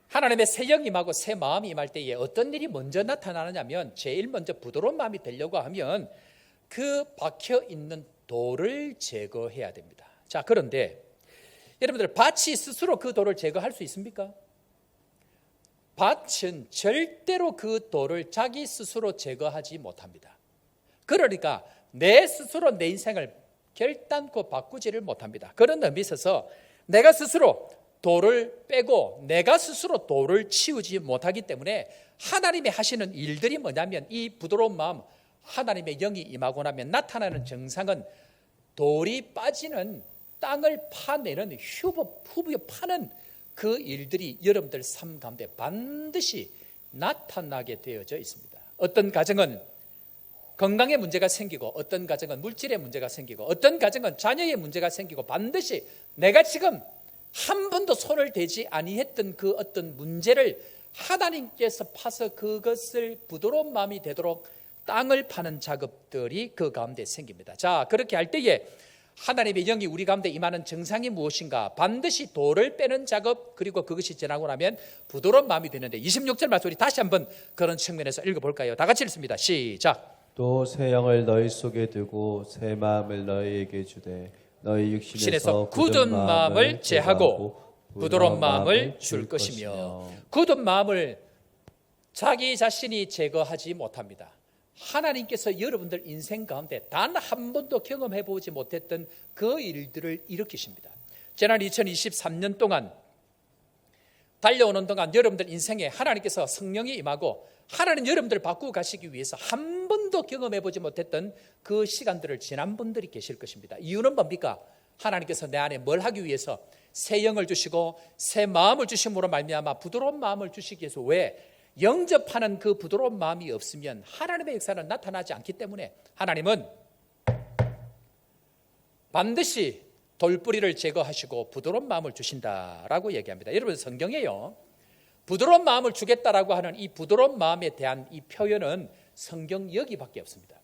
하나님의 새 영이 임하고 새 마음이 임할 때에 어떤 일이 먼저 나타나느냐면, 제일 먼저 부드러운 마음이 되려고 하면 그 박혀 있는 돌을 제거해야 됩니다. 자, 그런데 여러분들, 밭이 스스로 그 돌을 제거할 수 있습니까? 밭은 절대로 그 돌을 자기 스스로 제거하지 못합니다. 그러니까 내 스스로 내 인생을 결단코 바꾸지를 못합니다. 그런 의미에 있어서 내가 스스로 돌을 빼고 내가 스스로 돌을 치우지 못하기 때문에 하나님이 하시는 일들이 뭐냐면, 이 부드러운 마음, 하나님의 영이 임하고 나면 나타나는 증상은 돌이 빠지는, 땅을 파내는, 후벼 파는 그 일들이 여러분들 삶 가운데 반드시 나타나게 되어져 있습니다. 어떤 가정은 건강에 문제가 생기고, 어떤 가정은 물질의 문제가 생기고, 어떤 가정은 자녀의 문제가 생기고, 반드시 내가 지금 한 번도 손을 대지 아니했던 그 어떤 문제를 하나님께서 파서 그것을 부드러운 마음이 되도록 땅을 파는 작업들이 그 가운데 생깁니다. 자, 그렇게 할 때에 하나님의 영이 우리 가운데 임하는 증상이 무엇인가? 반드시 돌을 빼는 작업, 그리고 그것이 지나고 나면 부드러운 마음이 되는데, 26절 말씀 우리 다시 한번 그런 측면에서 읽어볼까요? 다 같이 읽습니다. 시작. 또 새 영을 너희 속에 두고 새 마음을 너희에게 주되 너희 육신에서 굳은 마음을 제하고 부드러운 마음을 줄 것이며. 굳은 마음을 자기 자신이 제거하지 못합니다. 하나님께서 여러분들 인생 가운데 단 한 번도 경험해 보지 못했던 그 일들을 일으키십니다. 지난 2023년 동안 달려오는 동안 여러분들 인생에 하나님께서 성령이 임하고 하나님 여러분들 바꾸고 가시기 위해서 한 번도 경험해 보지 못했던 그 시간들을 지난 분들이 계실 것입니다. 이유는 뭡니까? 하나님께서 내 안에 뭘 하기 위해서 새 영을 주시고 새 마음을 주심으로 말미암아 부드러운 마음을 주시기 위해서, 왜? 영접하는 그 부드러운 마음이 없으면 하나님의 역사는 나타나지 않기 때문에 하나님은 반드시 돌뿌리를 제거하시고 부드러운 마음을 주신다라고 얘기합니다. 여러분, 성경에요, 부드러운 마음을 주겠다라고 하는 이 부드러운 마음에 대한 이 표현은 성경 여기밖에 없습니다.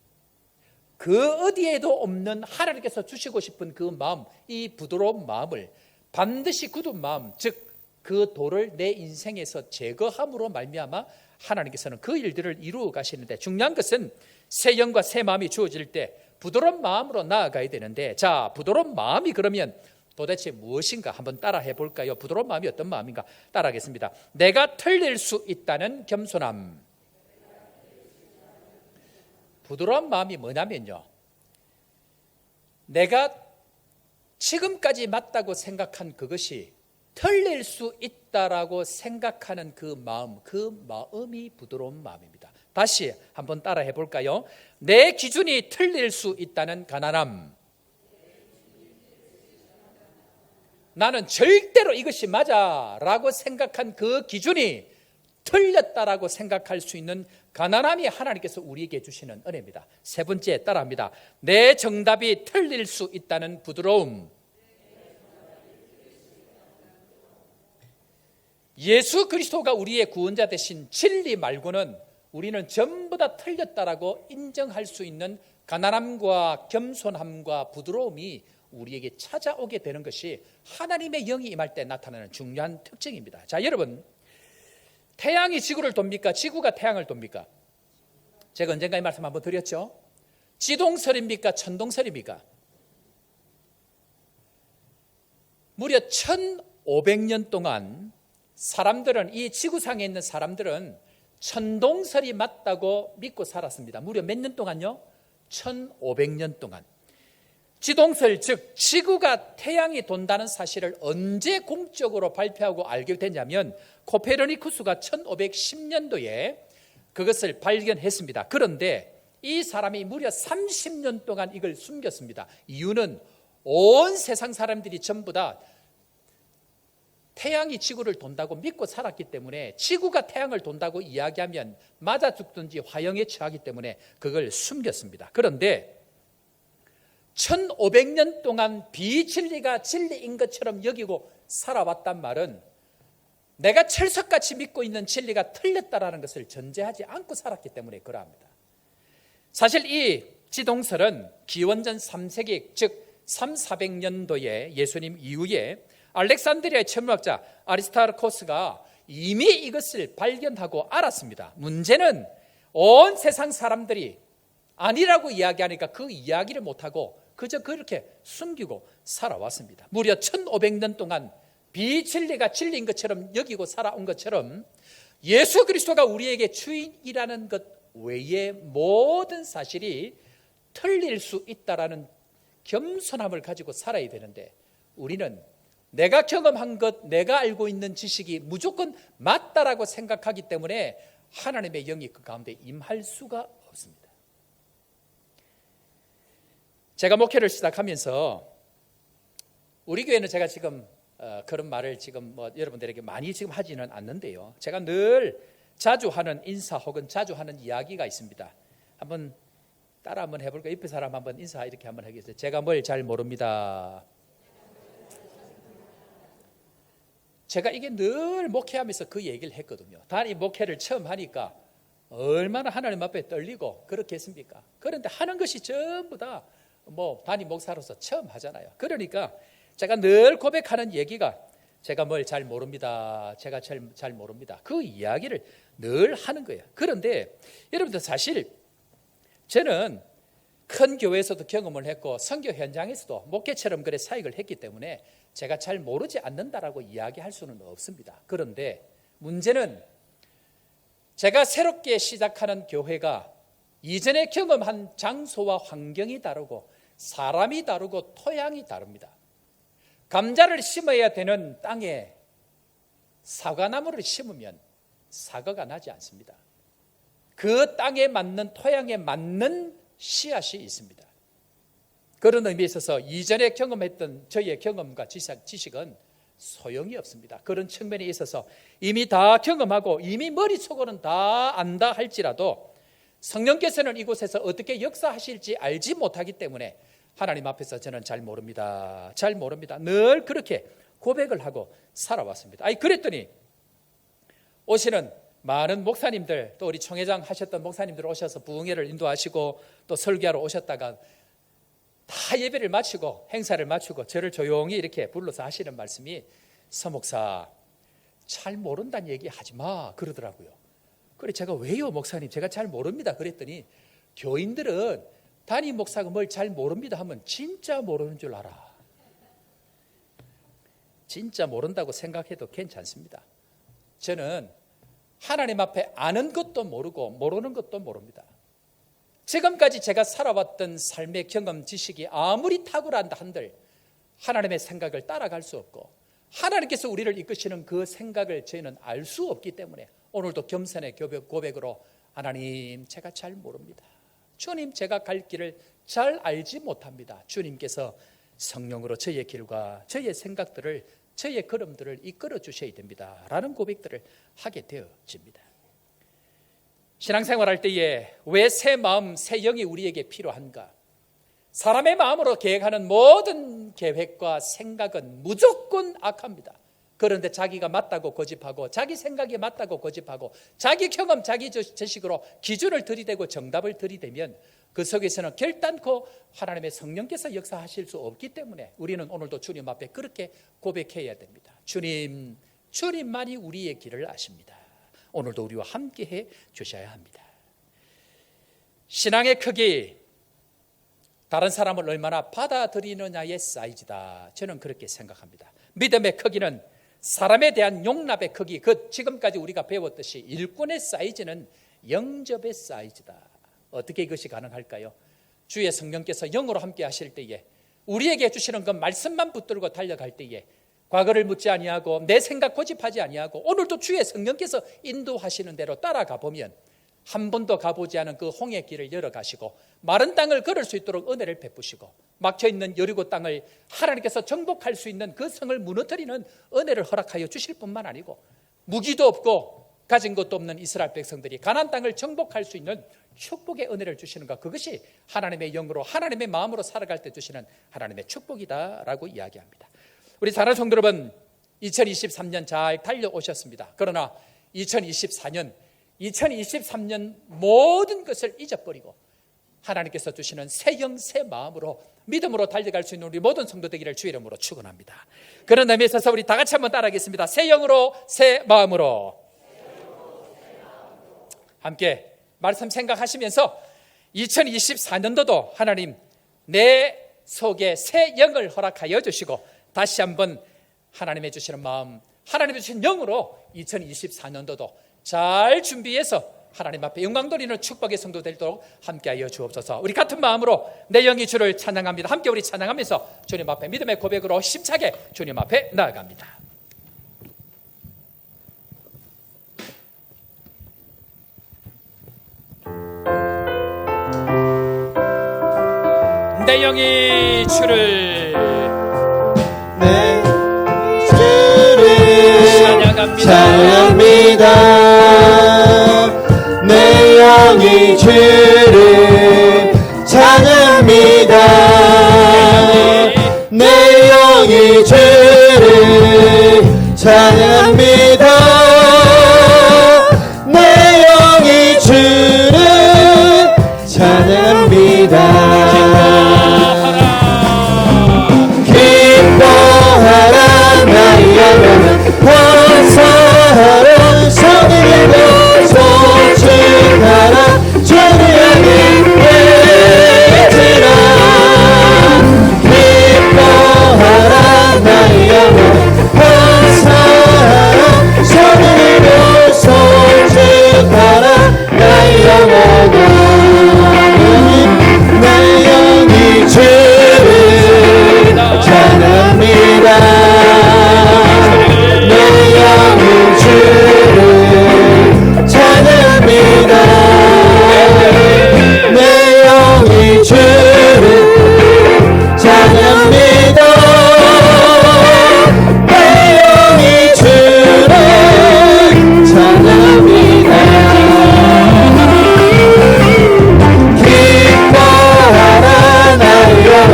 그 어디에도 없는 하나님께서 주시고 싶은 그 마음, 이 부드러운 마음을 반드시 굳은 마음, 즉 그 돌을 내 인생에서 제거함으로 말미암아 하나님께서는 그 일들을 이루어 가시는데, 중요한 것은 새 영과 새 마음이 주어질 때 부드러운 마음으로 나아가야 되는데, 자, 부드러운 마음이 그러면 도대체 무엇인가 한번 따라 해볼까요? 부드러운 마음이 어떤 마음인가 따라하겠습니다. 내가 틀릴 수 있다는 겸손함. 부드러운 마음이 뭐냐면요, 내가 지금까지 맞다고 생각한 그것이 틀릴 수 있다라고 생각하는 그 마음이 부드러운 마음입니다. 다시 한번 따라 해볼까요? 내 기준이 틀릴 수 있다는 가난함. 나는 절대로 이것이 맞아라고 생각한 그 기준이 틀렸다라고 생각할 수 있는 가난함이 하나님께서 우리에게 주시는 은혜입니다. 세 번째 따라합니다. 내 정답이 틀릴 수 있다는 부드러움. 예수 그리스도가 우리의 구원자 되신 진리 말고는 우리는 전부 다 틀렸다라고 인정할 수 있는 가난함과 겸손함과 부드러움이 우리에게 찾아오게 되는 것이 하나님의 영이 임할 때 나타나는 중요한 특징입니다. 자, 여러분, 태양이 지구를 돕니까? 지구가 태양을 돕니까? 제가 언젠가 이 말씀 한번 드렸죠. 지동설입니까? 천동설입니까? 무려 1500년 동안 사람들은, 이 지구상에 있는 사람들은 천동설이 맞다고 믿고 살았습니다. 무려 몇 년 동안요? 1500년 동안. 지동설, 즉 지구가 태양이 돈다는 사실을 언제 공적으로 발표하고 알게 됐냐면 코페르니쿠스가 1510년도에 그것을 발견했습니다. 그런데 이 사람이 무려 30년 동안 이걸 숨겼습니다. 이유는 온 세상 사람들이 전부 다 태양이 지구를 돈다고 믿고 살았기 때문에, 지구가 태양을 돈다고 이야기하면 맞아 죽든지 화형에 처하기 때문에 그걸 숨겼습니다. 그런데 1500년 동안 비진리가 진리인 것처럼 여기고 살아왔단 말은 내가 철석같이 믿고 있는 진리가 틀렸다라는 것을 전제하지 않고 살았기 때문에 그러합니다. 사실 이 지동설은 기원전 3세기, 즉 3,400년도에 예수님 이후에 알렉산드리아의 천문학자 아리스타르코스가 이미 이것을 발견하고 알았습니다. 문제는 온 세상 사람들이 아니라고 이야기하니까 그 이야기를 못하고 그저 그렇게 숨기고 살아왔습니다. 무려 1500년 동안 비진리가 진리인 것처럼 여기고 살아온 것처럼 예수 그리스도가 우리에게 주인이라는 것 외에 모든 사실이 틀릴 수 있다라는 겸손함을 가지고 살아야 되는데, 우리는 내가 경험한 것, 내가 알고 있는 지식이 무조건 맞다라고 생각하기 때문에 하나님의 영이 그 가운데 임할 수가 없습니다. 제가 목회를 시작하면서 우리 교회는 제가 지금 그런 말을 지금 여러분들에게 많이 지금 하지는 않는데요, 제가 늘 자주 하는 인사 혹은 자주 하는 이야기가 있습니다. 한번 따라 한번 해볼까요? 옆에 사람 한번 인사 이렇게 한번 하겠어요. 제가 뭘 잘 모릅니다. 제가 이게 늘 목회하면서 그 얘기를 했거든요. 단임 목회를 처음 하니까 얼마나 하나님 앞에 떨리고 그렇게 했습니까? 그런데 하는 것이 전부 다 단임 목사로서 처음 하잖아요. 그러니까 제가 늘 고백하는 얘기가 제가 뭘 잘 모릅니다. 제가 잘 모릅니다. 그 이야기를 늘 하는 거예요. 그런데 여러분들, 사실 저는 큰 교회에서도 경험을 했고 선교 현장에서도 목회처럼 그래 사역을 했기 때문에 제가 잘 모르지 않는다라고 이야기할 수는 없습니다. 그런데 문제는 제가 새롭게 시작하는 교회가 이전에 경험한 장소와 환경이 다르고 사람이 다르고 토양이 다릅니다. 감자를 심어야 되는 땅에 사과나무를 심으면 사과가 나지 않습니다. 그 땅에 맞는, 토양에 맞는 씨앗이 있습니다. 그런 의미에 있어서 이전에 경험했던 저희의 경험과 지식은 소용이 없습니다. 그런 측면에 있어서 이미 다 경험하고 이미 머릿속으로는 다 안다 할지라도 성령께서는 이곳에서 어떻게 역사하실지 알지 못하기 때문에 하나님 앞에서 저는 잘 모릅니다. 잘 모릅니다. 늘 그렇게 고백을 하고 살아왔습니다. 그랬더니 오시는 많은 목사님들, 또 우리 총회장 하셨던 목사님들 오셔서 부흥회를 인도하시고 또 설교하러 오셨다가 다 예배를 마치고 행사를 마치고 저를 조용히 이렇게 불러서 하시는 말씀이, 서목사 잘 모른다는 얘기 하지 마 그러더라고요. 그래 제가 왜요 목사님, 제가 잘 모릅니다 그랬더니, 교인들은 담임 목사가 뭘 잘 모릅니다 하면 진짜 모르는 줄 알아. 진짜 모른다고 생각해도 괜찮습니다. 저는 하나님 앞에 아는 것도 모르고 모르는 것도 모릅니다. 지금까지 제가 살아왔던 삶의 경험 지식이 아무리 탁월한다 한들 하나님의 생각을 따라갈 수 없고 하나님께서 우리를 이끄시는 그 생각을 저희는 알 수 없기 때문에 오늘도 겸손의 고백으로 하나님, 제가 잘 모릅니다. 주님, 제가 갈 길을 잘 알지 못합니다. 주님께서 성령으로 저의 길과 저의 생각들을, 저의 걸음들을 이끌어 주셔야 됩니다 라는 고백들을 하게 되어집니다. 신앙생활할 때에 왜 새 마음, 새 영이 우리에게 필요한가? 사람의 마음으로 계획하는 모든 계획과 생각은 무조건 악합니다. 그런데 자기가 맞다고 고집하고 자기 생각이 맞다고 고집하고 자기 경험, 자기 지식으로 기준을 들이대고 정답을 들이대면 그 속에서는 결단코 하나님의 성령께서 역사하실 수 없기 때문에 우리는 오늘도 주님 앞에 그렇게 고백해야 됩니다. 주님, 주님만이 우리의 길을 아십니다. 오늘도 우리와 함께해 주셔야 합니다. 신앙의 크기, 다른 사람을 얼마나 받아들이느냐의 사이즈다. 저는 그렇게 생각합니다. 믿음의 크기는 사람에 대한 용납의 크기, 지금까지 우리가 배웠듯이 일꾼의 사이즈는 영접의 사이즈다. 어떻게 이것이 가능할까요? 주의 성령께서 영으로 함께 하실 때에 우리에게 주시는 그 말씀만 붙들고 달려갈 때에 과거를 묻지 아니하고 내 생각 고집하지 아니하고 오늘도 주의 성령께서 인도하시는 대로 따라가 보면 한 번도 가보지 않은 그 홍해 길을 열어가시고 마른 땅을 걸을 수 있도록 은혜를 베푸시고 막혀있는 여리고 땅을 하나님께서 정복할 수 있는 그 성을 무너뜨리는 은혜를 허락하여 주실 뿐만 아니고 무기도 없고 가진 것도 없는 이스라엘 백성들이 가나안 땅을 정복할 수 있는 축복의 은혜를 주시는 것, 그것이 하나님의 영으로 하나님의 마음으로 살아갈 때 주시는 하나님의 축복이다라고 이야기합니다. 우리 사랑하는 성도 여러분, 2023년 잘 달려오셨습니다. 그러나 2023년 모든 것을 잊어버리고 하나님께서 주시는 새 영, 새 마음으로 믿음으로 달려갈 수 있는 우리 모든 성도 되기를 주의 이름으로 축원합니다. 그런 의미에 있어서 우리 다 같이 한번 따라하겠습니다. 새 영으로, 새 마음으로. 함께 말씀 생각하시면서 2024년도도 하나님 내 속에 새 영을 허락하여 주시고 다시 한번 하나님의 주시는 마음, 하나님의 주신 영으로 2024년도도 잘 준비해서 하나님 앞에 영광 돌리는 축복의 성도 되도록 함께하여 주옵소서. 우리 같은 마음으로 내 영이 주를 찬양합니다. 함께 우리 찬양하면서 주님 앞에 믿음의 고백으로 힘차게 주님 앞에 나아갑니다. 내 영이 주를 찬양합니다. 내 영이 주를 찬양합니다. 내 영이 주를 찬양합니다. 내 영이 주를 찬양합니다. 기뻐하라 나의 영혼은 권사하라 손을 들고 소축하라 주를 향해 외치라. 기뻐하라 나의 영혼은 권사하라 손을 들고 소축하라 나의 영혼은 내 영이 주를 찬양합니다. 내 영이 주를 찬양합니다. 내 영이 주를 찬양합니다. 내 영이 주를 찬양합니다. 기뻐하라 나의 영혼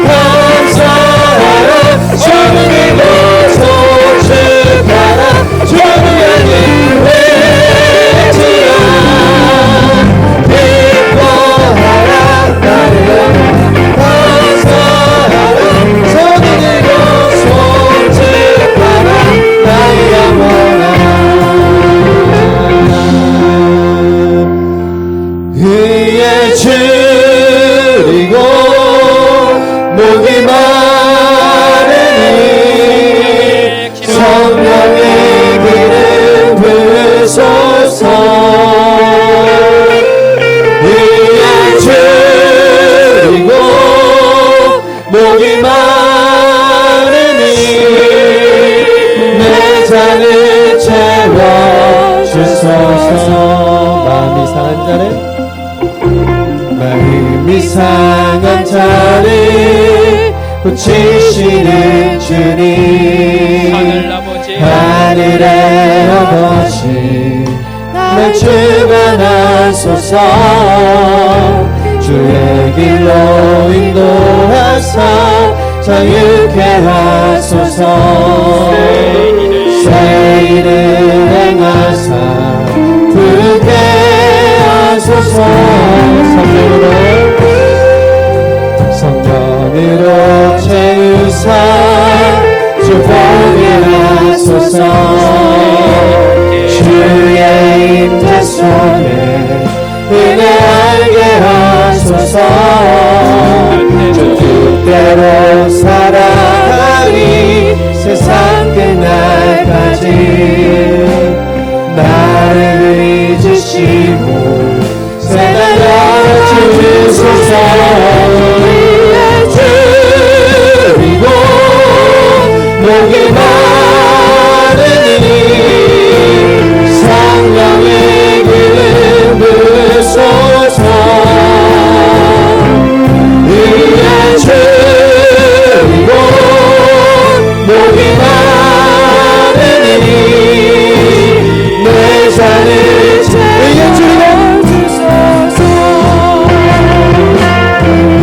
감사하라 주를 들고 소축하라 주를 향해 외치라. 기뻐하라 나의 영혼 감사하라 손을 들고 소축하라 나의 영혼아. 위에 줄이고 목이 마르니 이상한 자를 고치시는 주님 하늘 아버지 하늘의 아버지 날 주관하소서 주의 길로 인도하사 자유케 하소서 새 일을 행하사 부르게 하소서 성령으로 채우사 주 보게 하소서 주의 임재 속에 은혜 알게 하소서 주 뜻대로 살아가니 세상 끝날까지 나를 잊으시고 새날려 주소서 주리고 목이 마르니 성령의 기름 부으소서 의에 주리고 목이 마르니 내 잔을 의에 주리고 주소서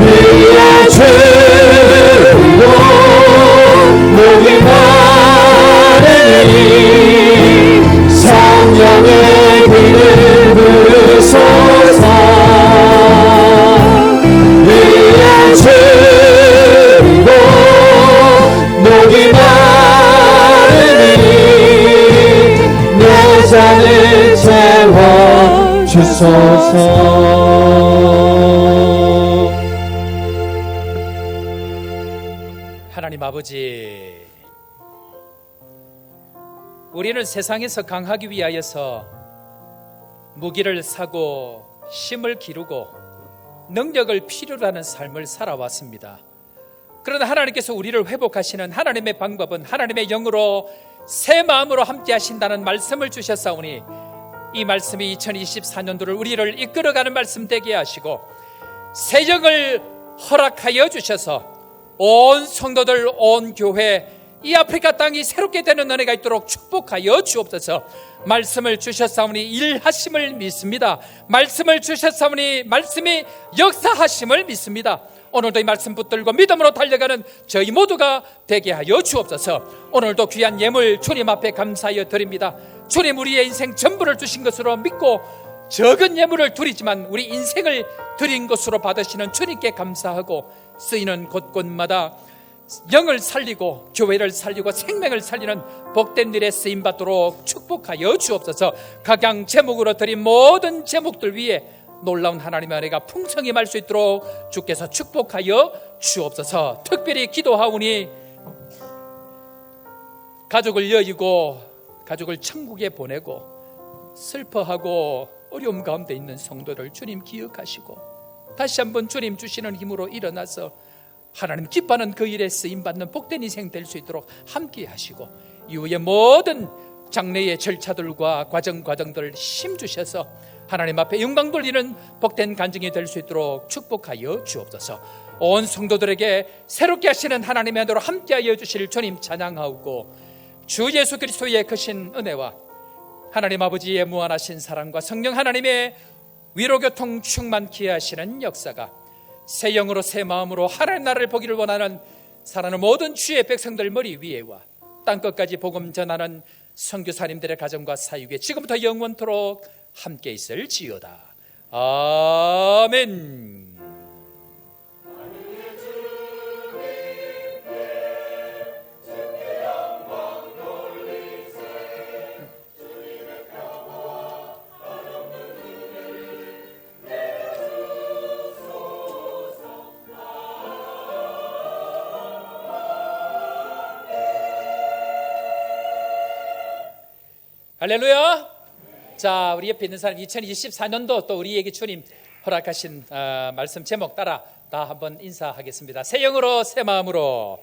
의에 주리고 목이 마르니 성령의 기름 부으소서 의에 주리고 목이 마르니 내 잔을 채워 주소서. 하나님 아버지, 우리는 세상에서 강하기 위하여서 무기를 사고 힘을 기르고 능력을 필요로 하는 삶을 살아왔습니다. 그러나 하나님께서 우리를 회복하시는 하나님의 방법은 하나님의 영으로 새 마음으로 함께 하신다는 말씀을 주셨사오니 이 말씀이 2024년도를 우리를 이끌어가는 말씀 되게 하시고 새 영을 허락하여 주셔서 온 성도들, 온 교회, 이 아프리카 땅이 새롭게 되는 은혜가 있도록 축복하여 주옵소서. 말씀을 주셨사오니 일하심을 믿습니다. 말씀을 주셨사오니 말씀이 역사하심을 믿습니다. 오늘도 이 말씀 붙들고 믿음으로 달려가는 저희 모두가 되게 하여 주옵소서. 오늘도 귀한 예물 주님 앞에 감사하여 드립니다. 주님 우리의 인생 전부를 주신 것으로 믿고 적은 예물을 드리지만 우리 인생을 드린 것으로 받으시는 주님께 감사하고 쓰이는 곳곳마다 영을 살리고 교회를 살리고 생명을 살리는 복된 일에 쓰임받도록 축복하여 주옵소서. 각양 제목으로 드린 모든 제목들 위에 놀라운 하나님의 은혜가 풍성히 임할 수 있도록 주께서 축복하여 주옵소서. 특별히 기도하오니 가족을 여의고 가족을 천국에 보내고 슬퍼하고 어려움 가운데 있는 성도를 주님 기억하시고 다시 한번 주님 주시는 힘으로 일어나서 하나님 기뻐하는 그 일에 쓰임받는 복된 인생 될 수 있도록 함께 하시고 이후에 모든 장래의 절차들과 과정들을 힘주셔서 하나님 앞에 영광 돌리는 복된 간증이 될 수 있도록 축복하여 주옵소서. 온 성도들에게 새롭게 하시는 하나님의 은혜로 함께하여 주실 주님 찬양하고 주 예수 그리스도의 크신 은혜와 하나님 아버지의 무한하신 사랑과 성령 하나님의 위로교통 충만케 하시는 역사가 새 영으로 새 마음으로 하나님 나라를 보기를 원하는 사랑하는 모든 주의 백성들 머리 위에와 땅끝까지 복음 전하는 선교사님들의 가정과 사역에 지금부터 영원토록 함께 있을지어다. 아멘. 할렐루야. 자, 우리 옆에 있는 사람 2024년도 또 우리에게 주님 허락하신 말씀 제목 따라 다 한번 인사하겠습니다. 새 영으로 새 마음으로.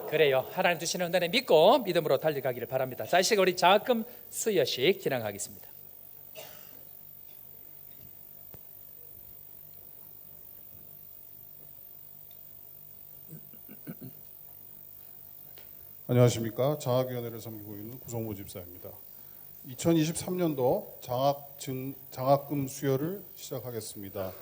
그래요. 하나님 주시는 은혜 믿고 믿음으로 달려가기를 바랍니다. 자, 이 시간 우리 장학금 수여식 진행하겠습니다. 안녕하십니까. 장학위원회를 섬기고 있는 구성모 집사입니다. 2023년도 장학금 수여를 시작하겠습니다.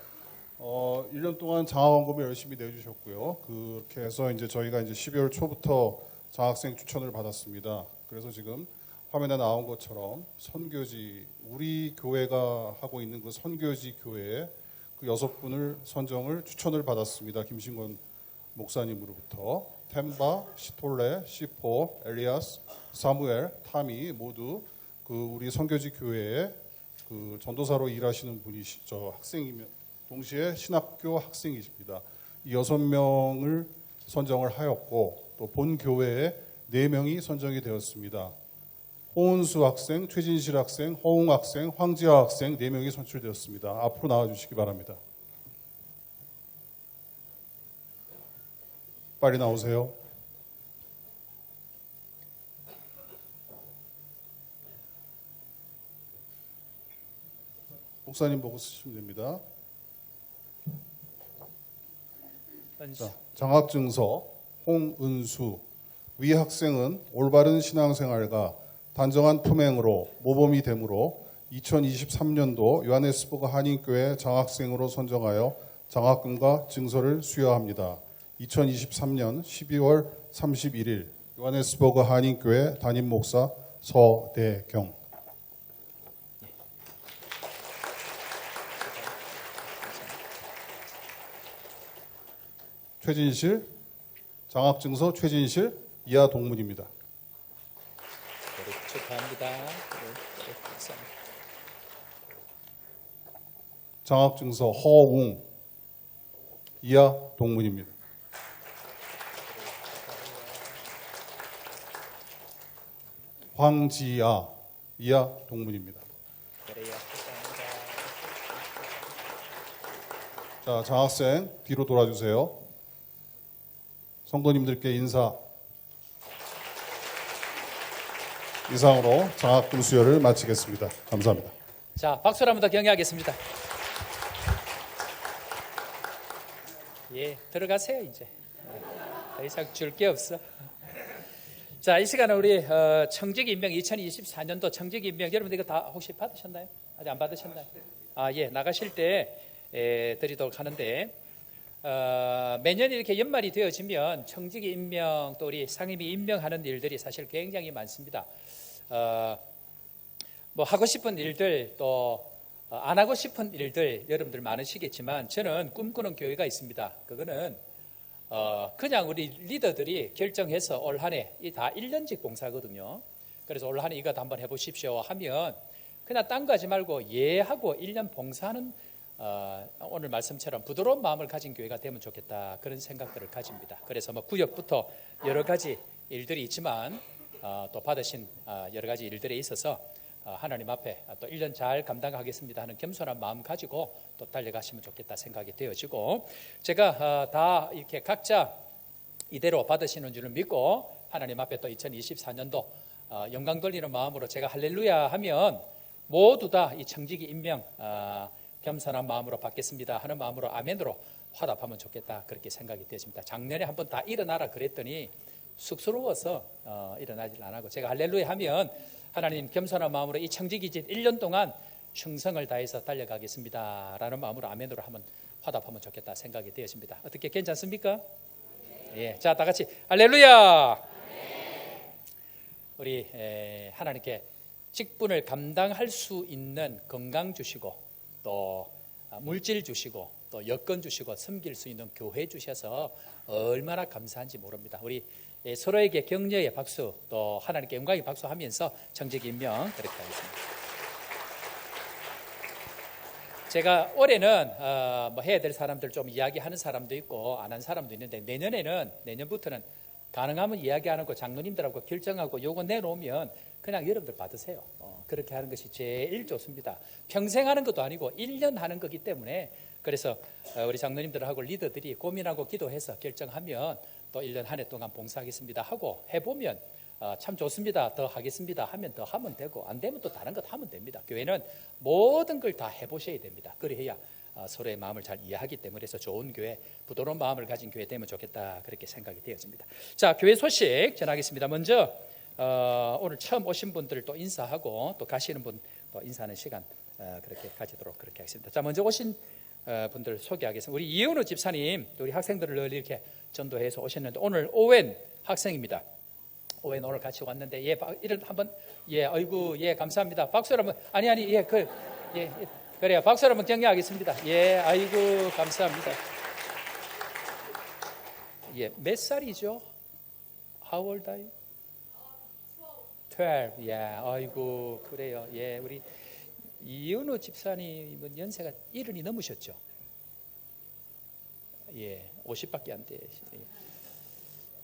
1년 동안 장학원금을 열심히 내주셨고요. 그렇게 해서 이제 저희가 이제 12월 초부터 장학생 추천을 받았습니다. 그래서 지금 화면에 나온 것처럼 선교지, 우리 교회가 하고 있는 그 선교지 교회에 그 6분을 선정을 추천을 받았습니다. 김신권 목사님으로부터 템바, 시톨레, 시포, 엘리아스, 사무엘, 타미 모두 그 우리 선교지 교회에 그 전도사로 일하시는 분이시죠. 학생이면 동시에 신학교 학생이십니다. 이 6명을 선정을 하였고 또 본 교회에 4명이 선정이 되었습니다. 홍은수 학생, 최진실 학생, 허웅 학생, 황지아 학생 4명이 선출되었습니다. 앞으로 나와주시기 바랍니다. 빨리 나오세요. 목사님 보고 쓰시면 됩니다. 자, 장학증서 홍은수. 위 학생은 올바른 신앙생활과 단정한 품행으로 모범이 되므로 2023년도 요하네스버그 한인교회 장학생으로 선정하여 장학금과 증서를 수여합니다. 2023년 12월 31일 요하네스버그 한인교회 담임 목사 서대경. 최진실, 장학증서 최진실, 이하 동문입니다. 축하합니다. 장학증서 허웅, 이하 동문입니다. 황지아, 이하 동문입니다. 자, 장학생 뒤로 돌아주세요. 성도님들께 인사. 이상으로 장학금 수여를 마치겠습니다. 감사합니다. 자, 박수를 한번 더 경의하겠습니다. 예, 들어가세요 이제. 더 이상 줄 게 없어. 자, 이 시간에 우리 청직 임명 2024년도 청직 임명 여러분들 이거 다 혹시 받으셨나요? 아직 안 받으셨나요? 아, 예, 나가실 때 드리도록 하는데 매년 이렇게 연말이 되어지면 청직 임명 또 우리 상임위 임명하는 일들이 사실 굉장히 많습니다. 뭐 하고 싶은 일들 또 안 하고 싶은 일들 여러분들 많으시겠지만 저는 꿈꾸는 교회가 있습니다. 그거는 그냥 우리 리더들이 결정해서 올 한 해 이 다 1년직 봉사거든요. 그래서 올 한 해 이거 한번 해보십시오 하면 그냥 딴 거 하지 말고 예하고 1년 봉사하는 오늘 말씀처럼 부드러운 마음을 가진 교회가 되면 좋겠다 그런 생각들을 가집니다. 그래서 뭐 구역부터 여러 가지 일들이 있지만 또 받으신 여러 가지 일들에 있어서 하나님 앞에 또 1년 잘 감당하겠습니다 하는 겸손한 마음 가지고 또 달려가시면 좋겠다 생각이 되어지고 제가 다 이렇게 각자 이대로 받으시는 줄을 믿고 하나님 앞에 또 2024년도 영광 돌리는 마음으로 제가 할렐루야 하면 모두 다 이 청지기 임명 겸손한 마음으로 받겠습니다 하는 마음으로 아멘으로 화답하면 좋겠다 그렇게 생각이 되었습니다. 작년에 한번 다 일어나라 그랬더니 쑥스러워서 일어나질 않고 제가 할렐루야 하면 하나님 겸손한 마음으로 이 청지기집 1년 동안 충성을 다해서 달려가겠습니다 라는 마음으로 아멘으로 한번 화답하면 좋겠다 생각이 되었습니다. 어떻게 괜찮습니까? 예, 자, 다 같이 할렐루야. 우리 하나님께 직분을 감당할 수 있는 건강 주시고 또 물질 주시고 또 여건 주시고 섬길 수 있는 교회 주셔서 얼마나 감사한지 모릅니다. 우리 서로에게 격려의 박수 또 하나님께 영광의 박수 하면서 청직 임명 그렇게 하겠습니다. 제가 올해는 뭐 해야 될 사람들 좀 이야기하는 사람도 있고 안 한 사람도 있는데 내년부터는 가능하면 이야기 안 하고 장로님들하고 결정하고 요거 내놓으면 그냥 여러분들 받으세요. 그렇게 하는 것이 제일 좋습니다. 평생 하는 것도 아니고 1년 하는 거기 때문에 그래서 우리 장로님들하고 리더들이 고민하고 기도해서 결정하면 또 1년 한 해 동안 봉사하겠습니다 하고 해보면 참 좋습니다. 더 하겠습니다 하면 더 하면 되고 안 되면 또 다른 것 하면 됩니다. 교회는 모든 걸 다 해보셔야 됩니다. 그래야 서로의 마음을 잘 이해하기 때문에 그래서 좋은 교회, 부드러운 마음을 가진 교회 되면 좋겠다 그렇게 생각이 되어집니다. 자, 교회 소식 전하겠습니다. 먼저 오늘 처음 오신 분들을 또 인사하고 또 가시는 분 또 인사하는 시간 그렇게 가지도록 그렇게 하겠습니다. 자, 먼저 오신 분들 소개하겠습니다. 우리 이은우 집사님, 우리 학생들을 늘 이렇게 전도해서 오셨는데 오늘 오웬 학생입니다. 오웬 오늘 같이 왔는데 이런 한번 아이고 감사합니다. 박수로 한번 그래요. 박수로 한번 격려하겠습니다. 아이고 감사합니다. 몇 살이죠? How old are you? 12. 아이고 그래요. 우리 이은우 집사님은 연세가 70이 넘으셨죠? 50밖에 안 되시네요.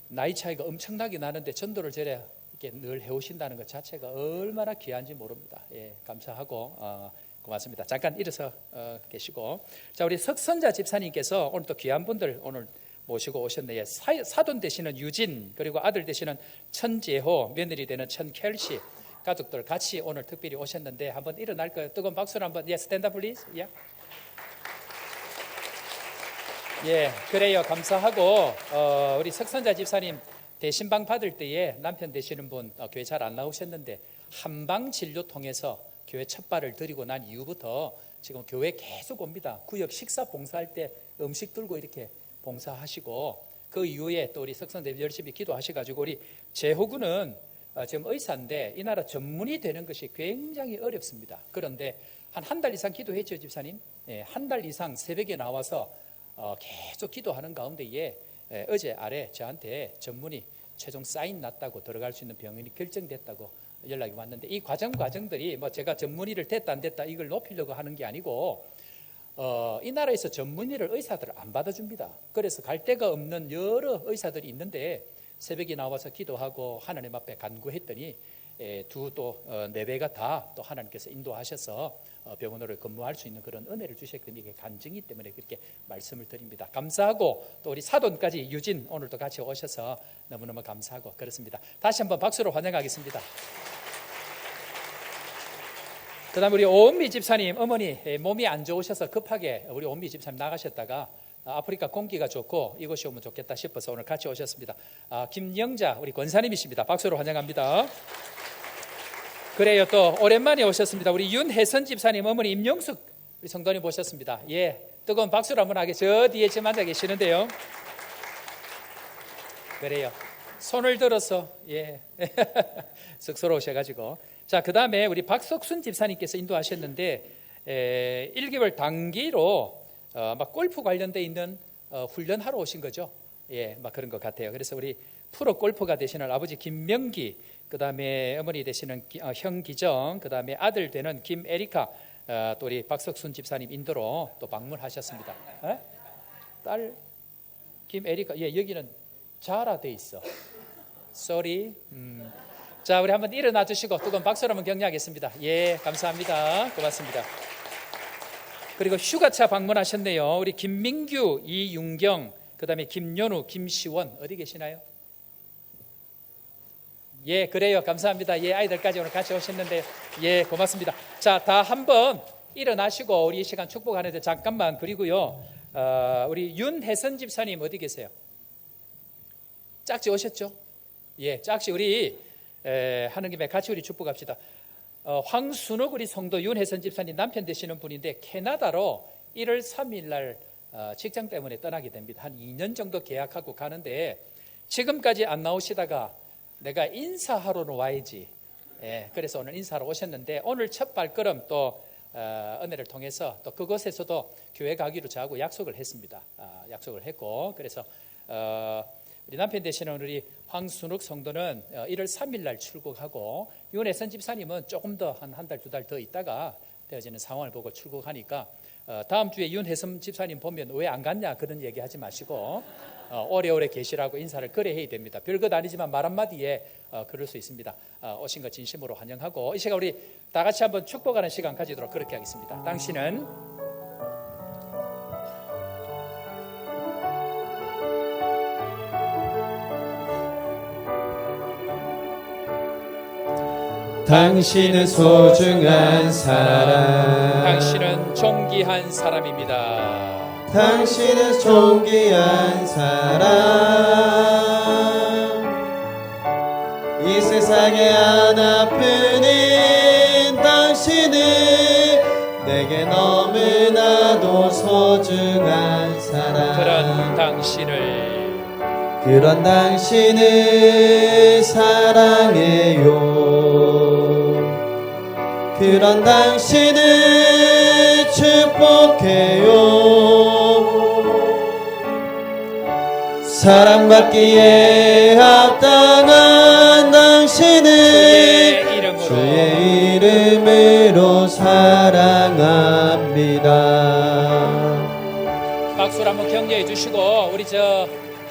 나이 차이가 엄청나게 나는데 전도를 저래 이렇게 늘 해오신다는 것 자체가 얼마나 귀한지 모릅니다. 감사하고 고맙습니다. 잠깐 일어서 계시고, 자, 우리 석선자 집사님께서 오늘 또 귀한 분들 오늘 모시고 오셨네요. 사돈 되시는 유진, 그리고 아들 되시는 천재호, 며느리 되는 천켈씨 가족들 같이 오늘 특별히 오셨는데 한번 일어날까요? 뜨거운 박수를 한번 스탠드 플리즈. 그래요. 감사하고 우리 석선자 집사님 대신방 받을 때에 남편 되시는 분 교회 잘 안 나오셨는데 한방 진료 통해서 교회 첫 발을 들이고 난 이후부터 지금 교회 계속 옵니다. 구역 식사 봉사할 때 음식 들고 이렇게 봉사하시고, 그 이후에 또 우리 석선자 열심히 기도하셔가지고 우리 재호군은 지금 의사인데 이 나라 전문의 되는 것이 굉장히 어렵습니다. 그런데 한 달 이상 기도했죠, 집사님? 한 달 이상 새벽에 나와서 계속 기도하는 가운데에 어제 아래 저한테 전문의 최종 사인 났다고 들어갈 수 있는 병원이 결정됐다고 연락이 왔는데, 이 과정들이 제가 전문의를 됐다 안 됐다 이걸 높이려고 하는 게 아니고 이 나라에서 전문의를 의사들을 안 받아줍니다. 그래서 갈 데가 없는 여러 의사들이 있는데 새벽에 나와서 기도하고 하나님 앞에 간구했더니 또 4배가 다 또 하나님께서 인도하셔서 병원으로 근무할 수 있는 그런 은혜를 주셨기 때문에 이게 간증이기 때문에 그렇게 말씀을 드립니다. 감사하고 또 우리 사돈까지 유진 오늘도 같이 오셔서 너무너무 감사하고 그렇습니다. 다시 한번 박수로 환영하겠습니다. 그 다음에 우리 오은미 집사님 어머니 몸이 안 좋으셔서 급하게 우리 오은미 집사님 나가셨다가 아프리카 공기가 좋고 이곳이 오면 좋겠다 싶어서 오늘 같이 오셨습니다. 김영자 우리 권사님이십니다. 박수로 환영합니다. 그래요. 또 오랜만에 오셨습니다. 우리 윤혜선 집사님 어머니 임용숙 우리 성도님 오셨습니다. 뜨거운 박수로 한번 하게. 저 뒤에 지금 앉아 계시는데요. 그래요. 손을 들어서 쑥스러우셔가지고. 자, 그 다음에 우리 박석순 집사님께서 인도하셨는데 1개월 단기로 막 골프 관련돼 있는 훈련하러 오신 거죠. 막 그런 것 같아요. 그래서 우리 프로 골퍼가 되시는 아버지 김명기, 그 다음에 어머니 되시는 형 기정, 그 다음에 아들 되는 김에리카, 또 우리 박석순 집사님 인도로 또 방문하셨습니다. 딸 김에리카, 여기는 자라 돼 있어. Sorry. 자, 우리 한번 일어나 주시고 뜨거운 박수로 한번 격려하겠습니다. 감사합니다. 고맙습니다. 그리고 휴가차 방문하셨네요. 우리 김민규, 이윤경, 그 다음에 김연우, 김시원 어디 계시나요? 그래요. 감사합니다. 아이들까지 오늘 같이 오셨는데 고맙습니다. 자, 다 한번 일어나시고 우리 이 시간 축복하는데 잠깐만. 그리고요, 우리 윤혜선 집사님 어디 계세요? 짝지 오셨죠? 짝지 우리 하는 김에 같이 우리 축복합시다. 황순옥 우리 성도 윤혜선 집사님 남편 되시는 분인데 캐나다로 1월 3일 날 직장 때문에 떠나게 됩니다. 한 2년 정도 계약하고 가는데 지금까지 안 나오시다가 내가 인사하러 와야지. 그래서 오늘 인사하러 오셨는데 오늘 첫 발걸음 또 은혜를 통해서 또 그곳에서도 교회 가기로 저하고 약속을 했습니다. 약속을 했고, 그래서 우리 남편 되시는 우리 황순욱 성도는 1월 3일 날 출국하고 윤혜선 집사님은 조금 더 한 달, 2달 더 있다가 되어지는 상황을 보고 출국하니까 다음 주에 윤혜선 집사님 보면 왜 안 갔냐 그런 얘기하지 마시고 오래오래 계시라고 인사를 그래 해야 됩니다. 별것 아니지만 말 한마디에 그럴 수 있습니다. 오신 것 진심으로 환영하고 이 시간 우리 다 같이 한번 축복하는 시간 가지도록 그렇게 하겠습니다. 당신은 당신은 소중한 사람 당신은 존귀한 사람입니다. 당신은 존귀한 사람 이 세상의 하나뿐인 당신은 내게 너무나도 소중한 사람 그런 당신을 사랑해요 그런 당신을 축복해요 사랑받기에 합당한 당신을 주의 이름으로 사랑합니다. 박수로 한번 격려해 주시고 우리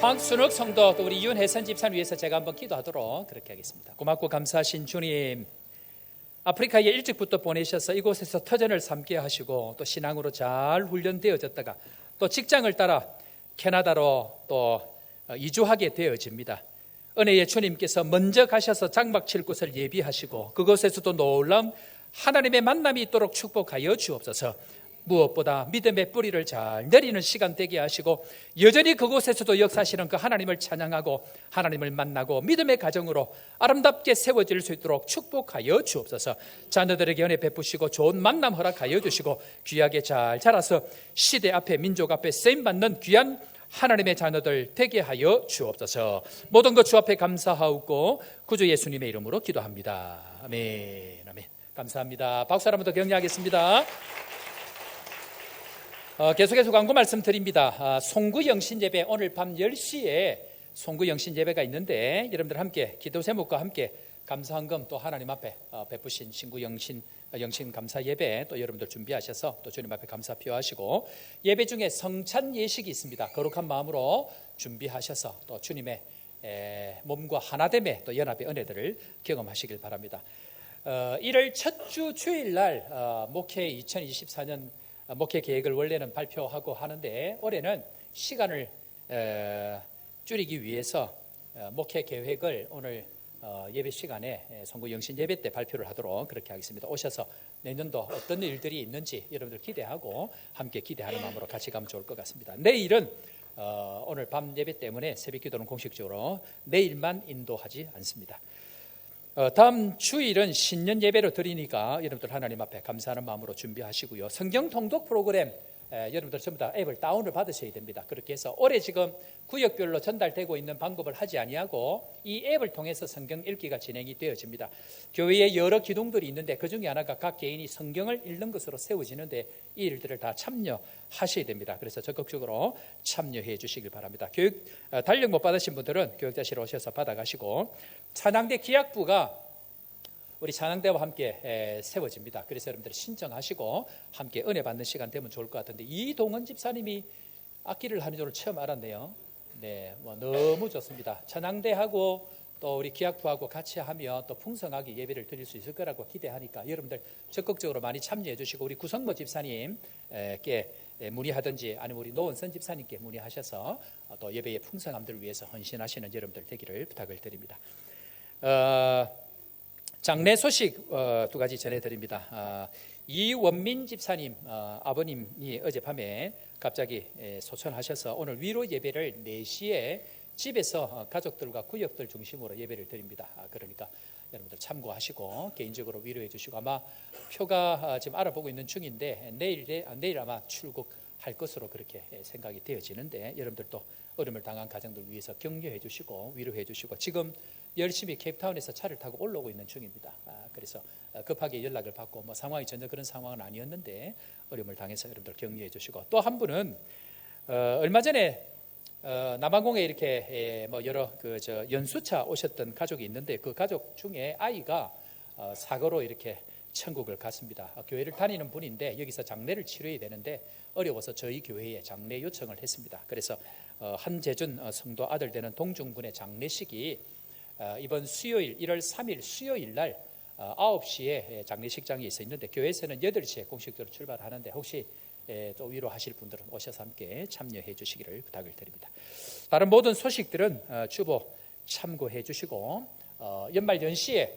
황순욱 성도 또 우리 윤혜선 집사님 위해서 제가 한번 기도하도록 그렇게 하겠습니다. 고맙고 감사하신 주님, 아프리카에 일찍부터 보내셔서 이곳에서 터전을 삼게 하시고 또 신앙으로 잘 훈련되어졌다가 또 직장을 따라 캐나다로 또 이주하게 되어집니다. 은혜의 주님께서 먼저 가셔서 장막 칠 곳을 예비하시고 그곳에서도 놀라운 하나님의 만남이 있도록 축복하여 주옵소서. 무엇보다 믿음의 뿌리를 잘 내리는 시간 되게 하시고 여전히 그곳에서도 역사하시는 그 하나님을 찬양하고 하나님을 만나고 믿음의 가정으로 아름답게 세워질 수 있도록 축복하여 주옵소서. 자녀들에게 은혜 베푸시고 좋은 만남 허락하여 주시고 귀하게 잘 자라서 시대 앞에 민족 앞에 쓰임받는 귀한 하나님의 자녀들 되게 하여 주옵소서. 모든 것 주 앞에 감사하고 구주 예수님의 이름으로 기도합니다. 아멘. 아멘. 감사합니다. 박수 한번 더 격려하겠습니다. 계속해서 광고 말씀드립니다. 송구 영신예배 오늘 밤 10시에 송구 영신예배가 있는데 여러분들 함께 기도 제목과 함께 감사헌금 또 하나님 앞에 베푸신 신구 영신 감사 예배 또 여러분들 준비하셔서 또 주님 앞에 감사 표하시고 예배 중에 성찬 예식이 있습니다. 거룩한 마음으로 준비하셔서 또 주님의 몸과 하나됨의 또 연합의 은혜들을 경험하시길 바랍니다. 1월 첫 주 주일날 목회 2024년 목회 계획을 원래는 발표하고 하는데 올해는 시간을 줄이기 위해서 목회 계획을 오늘 예배 시간에 송구 영신 예배 때 발표를 하도록 그렇게 하겠습니다. 오셔서 내년도 어떤 일들이 있는지 여러분들 기대하고 함께 기대하는 마음으로 같이 가면 좋을 것 같습니다. 내일은 오늘 밤 예배 때문에 새벽 기도는 공식적으로 내일만 인도하지 않습니다. 다음 주일은 신년 예배로 드리니까 여러분들 하나님 앞에 감사하는 마음으로 준비하시고요. 성경 통독 프로그램 여러분들 전부 다 앱을 다운을 받으셔야 됩니다. 그렇게 해서 올해 지금 구역별로 전달되고 있는 방법을 하지 아니하고 이 앱을 통해서 성경 읽기가 진행이 되어집니다. 교회에 여러 기둥들이 있는데 그 중에 하나가 각 개인이 성경을 읽는 것으로 세워지는데 이 일들을 다 참여하셔야 됩니다. 그래서 적극적으로 참여해 주시길 바랍니다. 교육 달력 못 받으신 분들은 교육자실 오셔서 받아가시고 찬양대 기약부가 우리 찬양대와 함께 세워집니다. 그래서 여러분들이 신청하시고 함께 은혜 받는 시간 되면 좋을 것 같은데 이동원 집사님이 악기를 하는 줄을 처음 알았네요. 네, 너무 좋습니다. 찬양대하고 또 우리 기약부하고 같이 하면 또 풍성하게 예배를 드릴 수 있을 거라고 기대하니까 여러분들 적극적으로 많이 참여해 주시고 우리 구성모 집사님께 문의하든지 아니면 우리 노원선 집사님께 문의하셔서 또 예배의 풍성함들을 위해서 헌신하시는 여러분들 되기를 부탁을 드립니다. 장례 소식 두 가지 전해드립니다. 이원민 집사님 아버님이 어젯밤에 갑자기 소천하셔서 오늘 위로 예배를 4시에 집에서 가족들과 구역들 중심으로 예배를 드립니다. 그러니까 여러분들 참고하시고 개인적으로 위로해 주시고 아마 표가 지금 알아보고 있는 중인데 내일 아마 출국할 것으로 그렇게 생각이 되어지는데 여러분들 또 어려움을 당한 가정들 위해서 격려해 주시고 위로해 주시고 지금 열심히 케이프타운에서 차를 타고 올라오고 있는 중입니다. 그래서 급하게 연락을 받고 상황이 전혀 그런 상황은 아니었는데 어려움을 당해서 여러분들 격려해 주시고 또 한 분은 얼마 전에 남아공에 이렇게 여러 연수차 오셨던 가족이 있는데 그 가족 중에 아이가 사고로 이렇게 천국을 갔습니다. 교회를 다니는 분인데 여기서 장례를 치러야 되는데 어려워서 저희 교회에 장례 요청을 했습니다. 그래서 한재준 성도 아들 되는 동중군의 장례식이 이번 수요일 1월 3일 수요일 날 9시에 장례식장이 있어 있는데 교회에서는 8시에 공식적으로 출발하는데 혹시 또 위로하실 분들은 오셔서 함께 참여해 주시기를 부탁을 드립니다. 다른 모든 소식들은 주보 참고해 주시고 연말 연시에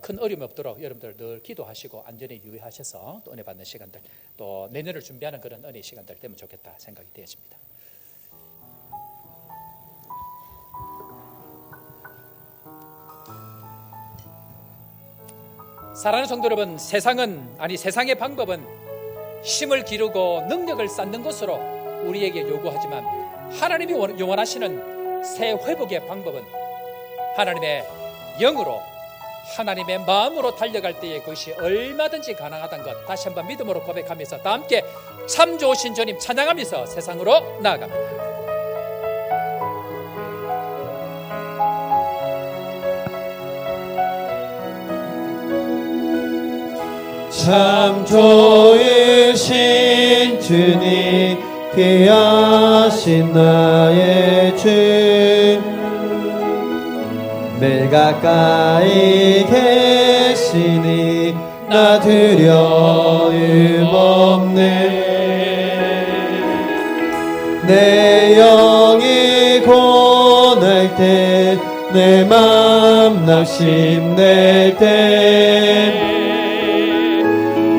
큰 어려움이 없도록 여러분들 늘 기도하시고 안전에 유의하셔서 또 은혜 받는 시간들, 또 내년을 준비하는 그런 은혜 시간들 되면 좋겠다 생각이 되어집니다. 사랑하는 성도 여러분, 세상의 방법은 힘을 기르고 능력을 쌓는 것으로 우리에게 요구하지만, 하나님이 원하시는 새 회복의 방법은 하나님의 영으로, 하나님의 마음으로 달려갈 때에 그것이 얼마든지 가능하다는 것 다시 한번 믿음으로 고백하면서 다 함께 참 좋으신 주님 찬양하면서 세상으로 나아갑니다. 참 좋으신 주님, 귀하신 나의 주, 늘 가까이 계시니 나 두려움 없네. 내 영이 고날 때, 내 맘 낙심될 때,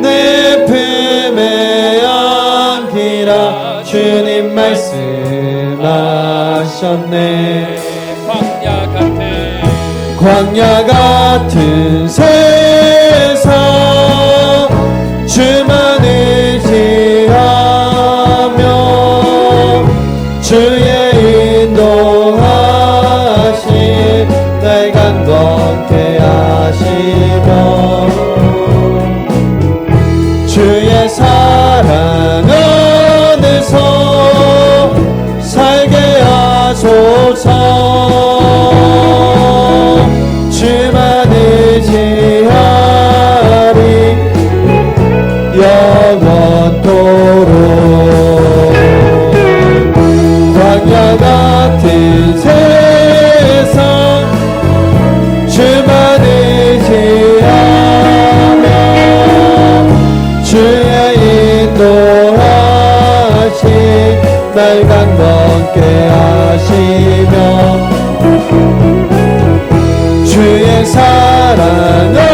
내 품에 안기라 주님 말씀하셨네. 광야 같은 세상 주만 의지하며 주의 인도하심 날 강건케 하시며 주의 사랑 안에서 살게 하소서. 주만 의지하리 영원토록. 광야 같은 세상 주만 의지하며 주의 인도하심 날 강건케 하시며 주의 사랑